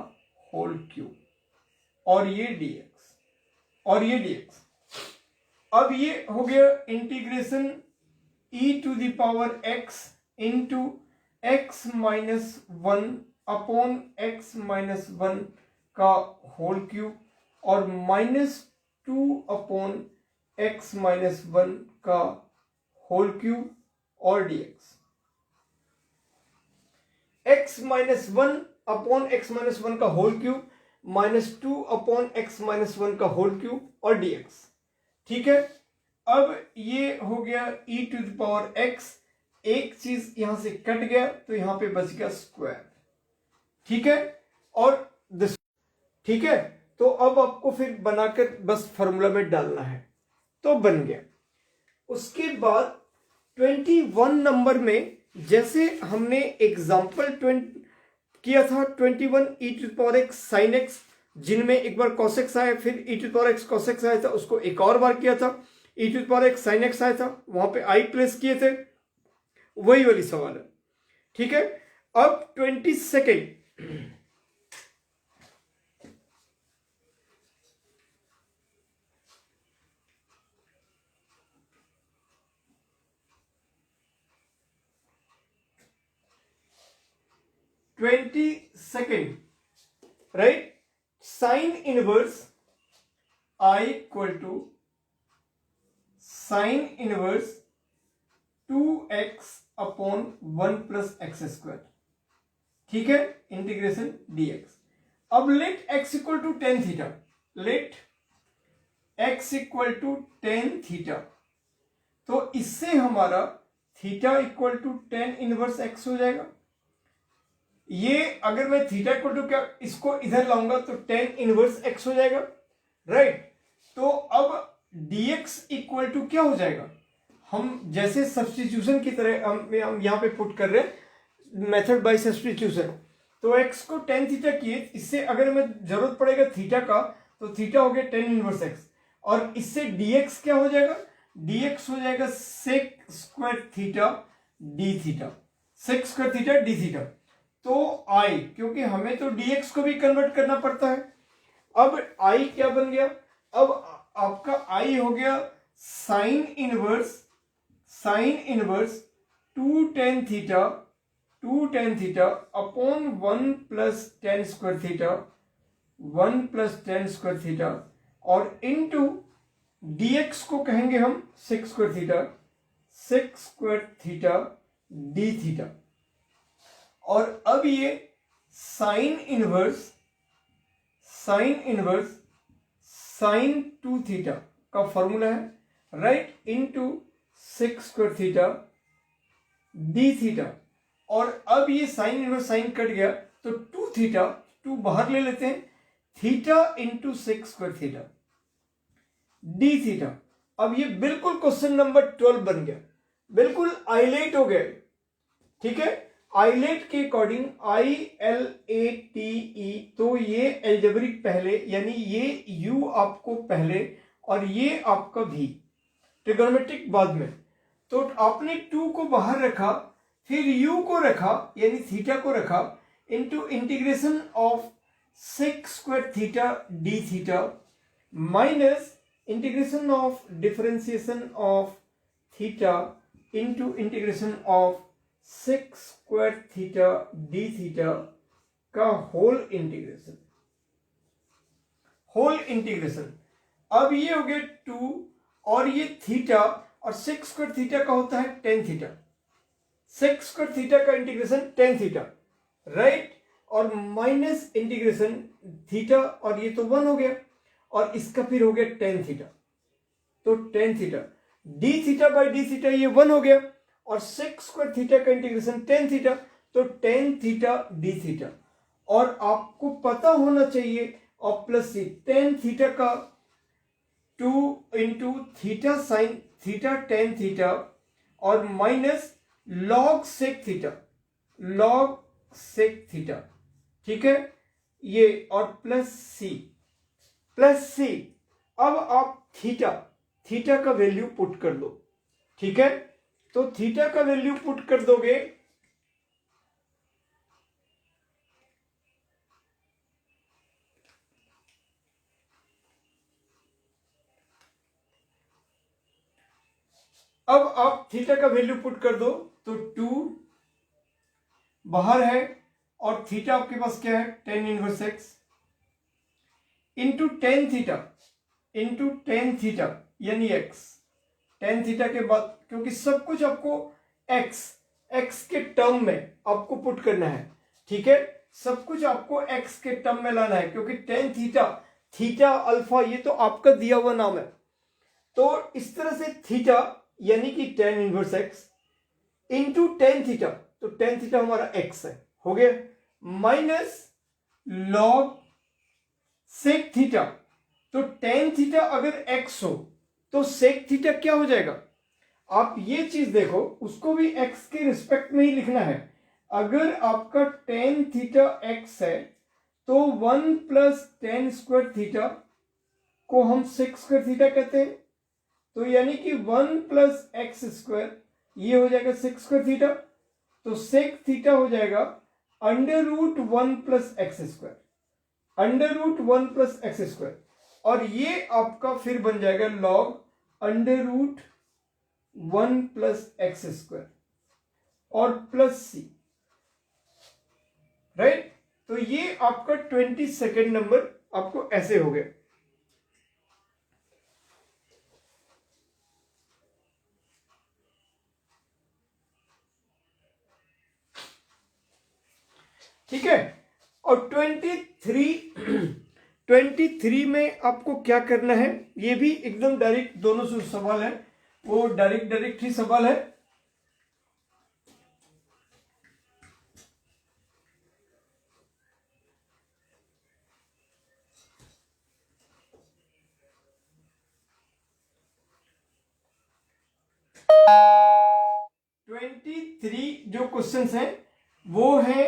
होल क्यूब और ये dx अब ये हो गया integration e to the power x into x-1 upon x-1 का होल क्यूब और -2 अपॉन x-1 का होल क्यूब और dx। x-1 अपॉन x-1 का होल क्यूब -2 अपॉन x-1 का होल क्यूब और dx, ठीक है। अब ये हो गया e to the power x, एक चीज यहां से कट गया तो यहां पे बच गया स्क्वायर, ठीक है, और दिस, ठीक है। तो अब आपको फिर बनाकर बस फॉर्मूला में डालना है तो बन गया। उसके बाद 21 नंबर में जैसे हमने एग्जाम्पल किया था 21 e to power x sin x, जिनमें एक बार cos x आया, फिर e to power x cos x आया था, उसको एक और बार किया था e to power x sin x आया था, वहां पे i प्लेस किए थे, वही वाली सवाल है, ठीक है। अब 22 right, sine inverse i equal to sine inverse 2x upon 1 plus x², ठीक है, इंटीग्रेशन dx। अब let x equal to tan theta, let x equal to tan theta, तो इससे हमारा theta equal to tan inverse x हो जाएगा। ये अगर मैं थीटा इक्वल टू क्या इसको इधर लाऊंगा तो tan इनवर्स x हो जाएगा, राइट। तो अब dx इक्वल टू क्या हो जाएगा, हम जैसे सब्स्टिट्यूशन की तरह हम यहां पे पुट कर रहे हैं मेथड बाय सब्स्टिट्यूशन, तो x को tan थीटा किए, इससे अगर मैं जरूरत पड़ेगा थीटा का तो थीटा हो गया tan इनवर्स x, और इससे dx क्या हो जाएगा, dx हो जाएगा sec square theta d theta, sec square theta d theta. तो i, क्योंकि हमें तो dx को भी कन्वर्ट करना पड़ता है, अब i क्या बन गया, अब आपका i हो गया sine inverse sine inverse 2 tan theta upon 1 plus tan square theta 1 plus tan square theta और इनटू dx को कहेंगे हम sec square theta d theta. और अब ये साइन इनवर्स साइन 2 थीटा का फॉर्मूला है, right, into sec square theta d theta. और अब ये साइन इनवर्स साइन कट गया तो 2 थीटा 2 बाहर ले लेते हैं, theta into sec square theta d theta. अब ये बिल्कुल क्वेश्चन नंबर 12 बन गया, बिल्कुल आइलेट हो गया, ठीक है। आइलेट के अकॉर्डिंग ILATE, तो ये एल्जेब्रिक पहले, यानी ये u आपको पहले और ये आपका v, ट्रिगोनोमेट्रिक बाद में। तो आपने 2 को बाहर रखा, फिर u को रखा यानी थीटा को रखा, into integration of sec square theta d theta minus integration of differentiation of theta into integration of sec square theta d theta का होल इंटीग्रेशन। अब ये हो गया 2 और ये थीटा, और सेक स्क्वायर थीटा का होता है tan theta, sec square theta का इंटीग्रेशन टेन थीटा, राइट, और माइनस इंटीग्रेशन थीटा, और ये तो 1 हो गया, और इसका फिर हो गया टेन थीटा, तो tan theta d theta by D theta ये 1 हो गया, और सेक स्क्वायर थीटा का इंटीग्रेशन टेन थीटा, तो टेन थीटा डी थीटा। और आपको पता होना चाहिए, और प्लस सी टेन थीटा का 2 into theta sine theta tan theta और माइनस लॉग सेक थीटा, ठीक है ये, और प्लस सी। अब आप थीटा का वैल्यू पुट कर दो, ठीक है। तो थीटा का वैल्यू पुट कर दोगे, अब आप थीटा का वैल्यू पुट कर दो तो 2 बाहर है, और थीटा आपके पास क्या है, ten inverse x into tan theta यानी एक्स, टेन थीटा के बाद, क्योंकि सब कुछ आपको एक्स के टर्म में आपको पुट करना है, ठीक है, सब कुछ आपको एक्स के टर्म में लाना है, क्योंकि टेन थीटा अल्फा ये तो आपका दिया हुआ नाम है। तो इस तरह से थीटा यानी कि ten inverse x into tan theta, तो टेन थीटा हमारा एक्स है, हो गया, माइनस लॉग सेक थीटा, तो टेन थीटा अगर एक्स हो तो सेक थीटा क्या हो जाएगा, आप ये चीज देखो, उसको भी एक्स के रिस्पेक्ट में ही लिखना है। अगर आपका टेन थीटा एक्स है तो 1 प्लस टेन स्क्वायर थीटा को हम सेक स्क्वायर थीटा कहते हैं, तो यानी कि 1 प्लस एक्स स्क्वायर ये हो जाएगा सेक स्क्वायर थीटा, तो सेक थीटा हो जाएगा under root 1 plus x square, और ये आपका फिर बन जाएगा log under root 1 plus x square और प्लस सी, राइट। तो ये आपका 22 नंबर आपको ऐसे हो गया। ठीक है, और 23 में आपको क्या करना है, ये भी एकदम डायरेक्ट, दोनों से सवाल है वो डायरेक्ट ही सवाल है। जो क्वेश्चंस हैं वो है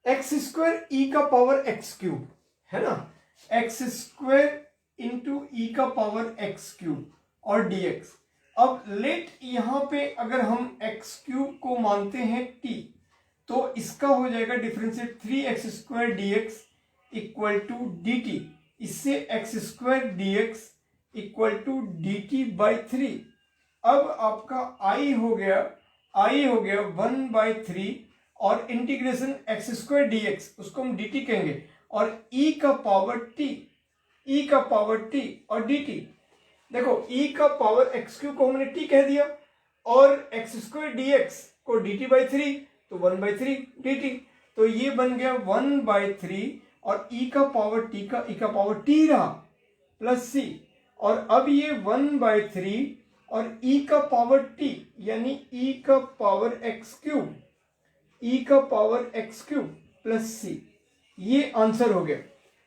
एक्स स्क्वायर ई का पावर एक्स क्यूब, है ना, एक्स स्क्वायर इंटू ई का पावर एक्स क्यूब और dx। अब लेट यहां पे अगर हम एक्स क्यूब को मानते हैं t, तो इसका हो जाएगा differentiate 3x square dx equal to dt, इससे x square dx equal to dt by 3, अब आपका i हो गया 1/3 और integration x square d x, उसको हम dt कहेंगे, और e का पावर t और dt। देखो e का पावर एक्स क्यू को हमने t कह दिया और एक्स स्क्वायर डी एक्स को dt/3, तो 1/3 dt। तो ये बन गया 1/3 और e का पावर t रहा प्लस c, और अब ये 1/3 और e का पावर t यानी e का power x cube plus c, ये आंसर हो गया।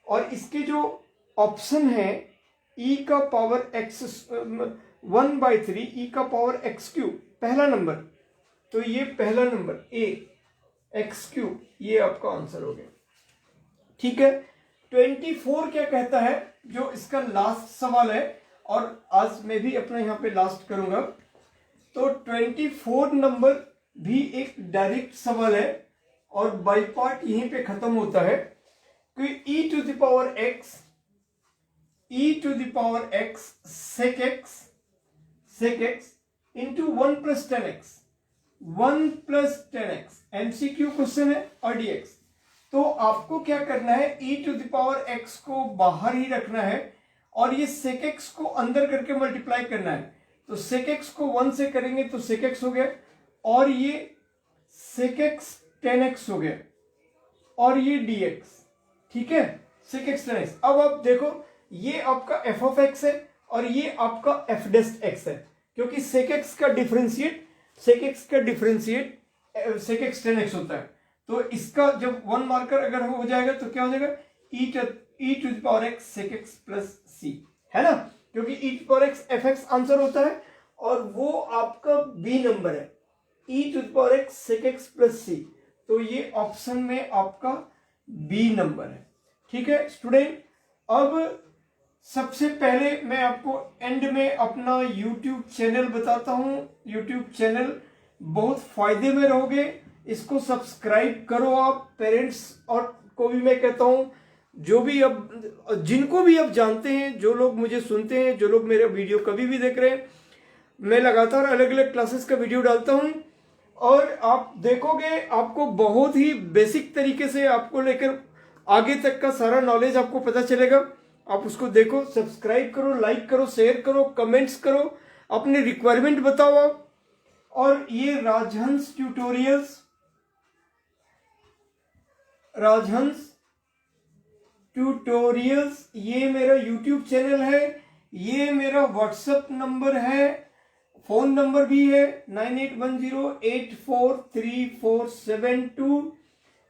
और इसके जो ऑप्शन है e का पावर एक्स 1/3 e का पावर एक्स क्यूब, पहला नंबर, तो ये पहला नंबर a एक्स क्यूब, ये आपका आंसर हो गया। ठीक है, 24 क्या कहता है, जो इसका लास्ट सवाल है और आज मैं भी अपना यहाँ पे लास्ट करूंगा। तो 24 नंबर भी एक डायरेक्ट सवाल है और बाई पार्ट यहीं पे खत्म होता है कि e to the power x sec x into 1 plus 10x MCQ question है और dx। तो आपको क्या करना है, e to the power x को बाहर ही रखना है और ये sec x को अंदर करके मल्टीप्लाई करना है। तो sec x को 1 से करेंगे तो sec x हो गया और ये sec x 10x हो गया और ये dx। ठीक है, sec x 10x। अब आप देखो ये आपका f ऑफ x है और ये आपका f डेस्ट x है, क्योंकि sec x का डिफरेंशिएट sec x 10x होता है। तो इसका जब 1 मार्कर अगर हो जाएगा तो क्या हो जाएगा, e to the power x sec x plus c, है ना, क्योंकि e to power x fx answer होता है और वो आपका b नंबर है, e to the power x sec x plus c। तो ये ऑप्शन में आपका b नंबर है। ठीक है स्टूडेंट, अब सबसे पहले मैं आपको एंड में अपना YouTube चैनल बताता हूं। YouTube चैनल बहुत फायदे में रहोगे, इसको सब्सक्राइब करो आप। पेरेंट्स और को भी मैं कहता हूं, जो भी अब जिनको भी अब जानते हैं, जो लोग मुझे सुनते हैं, जो लोग मेरा वीडियो कभी भी देख रहे हैं, मैं लगातार अलग अलग क्लासेस का वीडियो डालता हूं और आप देखोगे आपको बहुत ही बेसिक तरीके से आपको लेकर आगे तक का सारा नॉलेज आपको पता चलेगा। आप उसको देखो, सब्सक्राइब करो, लाइक करो, शेयर करो, कमेंट्स करो, अपने रिक्वायरमेंट बताओ आप। और ये राजहंस ट्यूटोरियल्स ये मेरा YouTube चैनल है, ये मेरा व्हाट्सएप नंबर है, फोन नंबर भी है 9810843472।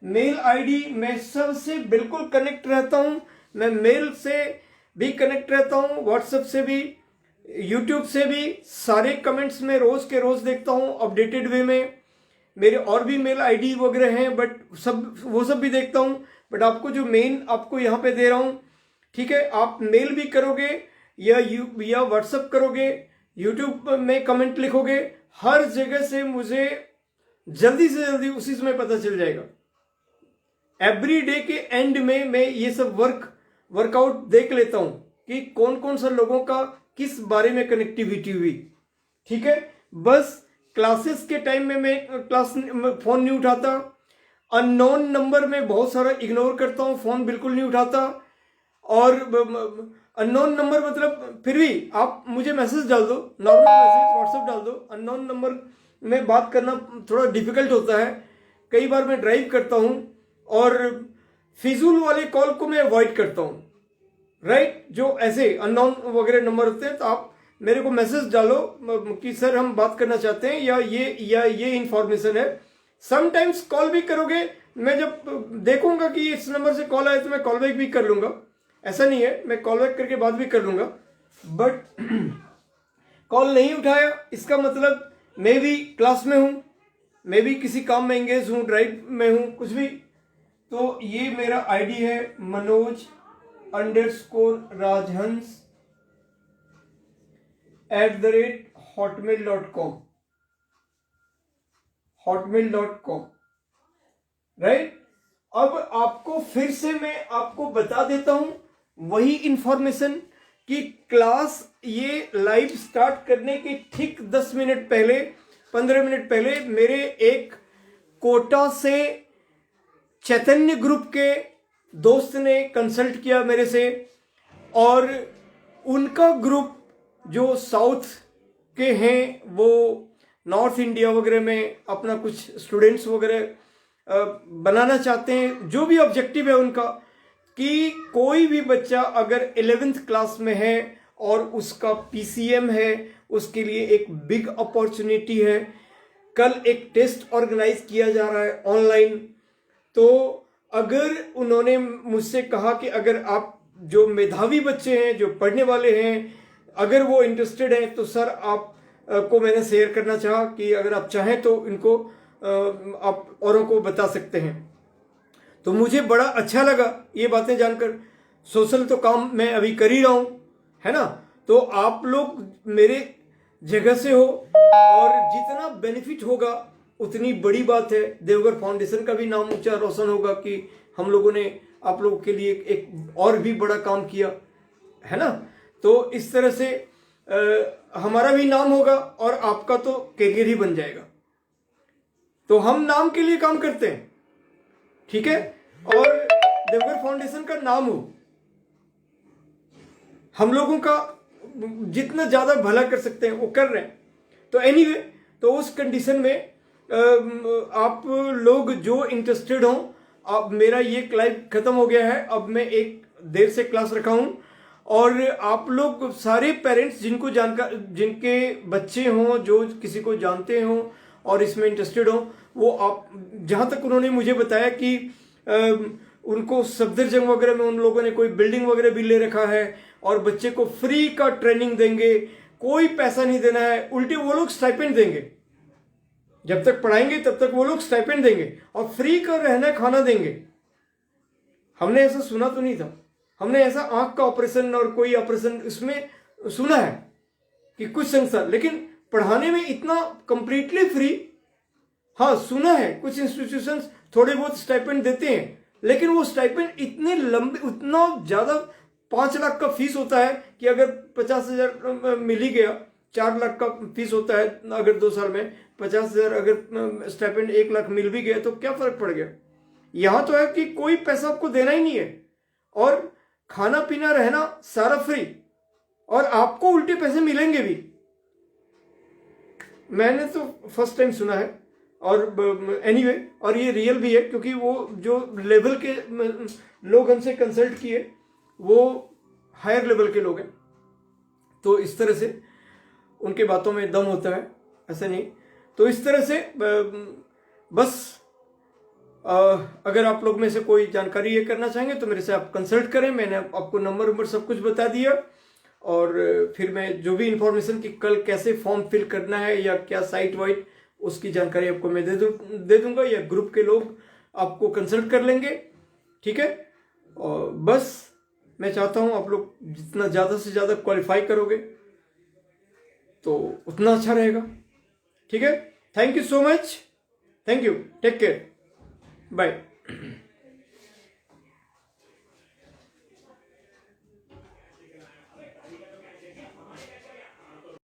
मेल आईडी, मैं सबसे बिल्कुल कनेक्ट रहता हूं, मैं मेल से भी कनेक्ट रहता हूं, व्हाट्सएप से भी, यूट्यूब से भी। सारे कमेंट्स में रोज के रोज देखता हूं अपडेटेड वे में। मेरे और भी मेल आईडी वगैरह हैं, बट वो सब भी देखता हूं, बट आपको जो मेन आपको यहाँ पे दे रहा हूं, ठीक है। आप मेल भी करोगे या व्हाट्सएप करोगे, यूट्यूब में कमेंट लिखोगे, हर जगह से मुझे जल्दी से जल्दी उसी समय पता चल जाएगा। एवरी डे के एंड में मैं ये सब वर्कआउट देख लेता हूं कि कौन कौन सा लोगों का किस बारे में कनेक्टिविटी हुई। ठीक है, बस क्लासेस के टाइम में मैं फोन नहीं उठाता, अननोन नंबर में बहुत सारा इग्नोर करता हूं, फोन बिल्कुल नहीं उठाता। और अननोन नंबर मतलब फिर भी आप मुझे मैसेज डाल दो, नॉर्मल मैसेज व्हाट्सएप डाल दो। अननोन नंबर में बात करना थोड़ा डिफिकल्ट होता है, कई बार मैं ड्राइव करता हूं और फिजूल वाले कॉल को मैं अवॉइड करता हूं, राइट। जो ऐसे अननोन वगैरह नंबर होते हैं तो आप मेरे को मैसेज डालो कि सर हम बात करना चाहते हैं या ये इंफॉर्मेशन है। समटाइम्स कॉल भी करोगे, मैं जब देखूंगा कि इस नंबर से कॉल आया तो मैं कॉल बैक भी कर लूंगा, ऐसा नहीं है, मैं कॉल बैक करके बात भी कर लूंगा। बट कॉल नहीं उठाया इसका मतलब मैं भी क्लास में हूं, मैं भी किसी काम में एंगेज हूं, ड्राइव में हूं, कुछ भी। तो ये मेरा आईडी है manoj_rajhans @hotmail.com, राइट। अब आपको फिर से मैं आपको बता देता हूं वही इंफॉर्मेशन कि क्लास ये लाइव स्टार्ट करने के ठीक 10 मिनट पहले 15 मिनट पहले मेरे एक कोटा से चैतन्य ग्रुप के दोस्त ने कंसल्ट किया मेरे से, और उनका ग्रुप जो साउथ के हैं वो नॉर्थ इंडिया वगैरह में अपना कुछ स्टूडेंट्स वगैरह बनाना चाहते हैं। जो भी ऑब्जेक्टिव है उनका कि कोई भी बच्चा अगर 11th क्लास में है और उसका पीसीएम है, उसके लिए एक बिग अपॉर्चुनिटी है। कल एक टेस्ट ऑर्गेनाइज किया जा रहा है ऑनलाइन, तो अगर उन्होंने मुझसे कहा कि अगर आप जो मेधावी बच्चे हैं, जो पढ़ने वाले हैं, अगर वो इंटरेस्टेड हैं तो सर आप को मैंने शेयर करना चाहा कि अगर आप चाहें तो इनको आप औरों को बता सकते हैं। तो मुझे बड़ा अच्छा लगा ये बातें जानकर। सोशल तो काम मैं अभी कर ही रहा हूं, है ना। तो आप लोग मेरे जगह से हो और जितना बेनिफिट होगा उतनी बड़ी बात है। देवघर फाउंडेशन का भी नाम ऊंचा रोशन होगा कि हम लोगों ने आप लोगों के लिए एक और भी बड़ा काम किया, है ना। तो इस तरह से हमारा भी नाम होगा और आपका तो कैरियर ही बन जाएगा। तो हम नाम के लिए काम करते हैं, ठीक है, और देवघर फाउंडेशन का नाम हो, हम लोगों का जितना ज्यादा भला कर सकते हैं वो कर रहे हैं। तो एनीवे, तो उस कंडीशन में आप लोग जो इंटरेस्टेड हो, अब मेरा ये क्लास खत्म हो गया है, अब मैं एक देर से क्लास रखा हूं, और आप लोग सारे पेरेंट्स जिनको जानकार, जिनके बच्चे हों, जो किसी को जानते हों और इसमें इंटरेस्टेड हो, वो आप, जहां तक उन्होंने मुझे बताया कि उनको सफदरजंग वगैरह में उन लोगों ने कोई बिल्डिंग वगैरह भी ले रखा है और बच्चे को फ्री का ट्रेनिंग देंगे, कोई पैसा नहीं देना है, उल्टे वो लोग स्टाइपेंड देंगे। जब तक पढ़ाएंगे तब तक वो लोग स्टाइपेंड देंगे और फ्री का रहना खाना देंगे। हमने ऐसा सुना तो नहीं था, हमने ऐसा आंख का ऑपरेशन और कोई ऑपरेशन इसमें सुना है कि कुछ संस्था, लेकिन पढ़ाने में इतना कंप्लीटली फ्री, हाँ सुना है कुछ इंस्टीट्यूशंस थोड़े बहुत स्टाइपेंड देते हैं, लेकिन वो स्टाइपेंड इतने लंबे, उतना ज्यादा 5 लाख का फीस होता है कि अगर 50,000 मिल ही गया, 4 लाख का फीस होता है अगर 2 साल में, 50,000 अगर स्टाइपेंड 1 लाख मिल भी गया तो क्या फर्क पड़ गया। यहां तो है कि कोई पैसा आपको देना ही नहीं है और खाना पीना रहना सारा फ्री, और आपको उल्टे पैसे मिलेंगे भी। मैंने तो फर्स्ट टाइम सुना है, और एनीवे और ये रियल भी है, क्योंकि वो जो लेवल के लोग हमसे कंसल्ट किए वो हायर लेवल के लोग हैं, तो इस तरह से उनके बातों में दम होता है, ऐसा नहीं। तो इस तरह से बस अगर आप लोग में से कोई जानकारी ये करना चाहेंगे तो मेरे से आप कंसल्ट करें। मैंने आपको नंबर सब कुछ बता दिया, और फिर मैं जो भी इंफॉर्मेशन कि कल कैसे फॉर्म फिल करना है या क्या साइट वाइट, उसकी जानकारी आपको मैं दे दूंगा, या ग्रुप के लोग आपको कंसल्ट कर लेंगे, ठीक है। और बस मैं चाहता हूं आप लोग जितना ज़्यादा से ज़्यादा क्वालिफाई करोगे तो उतना अच्छा रहेगा, ठीक है। Thank you so much, thank you, take care, bye.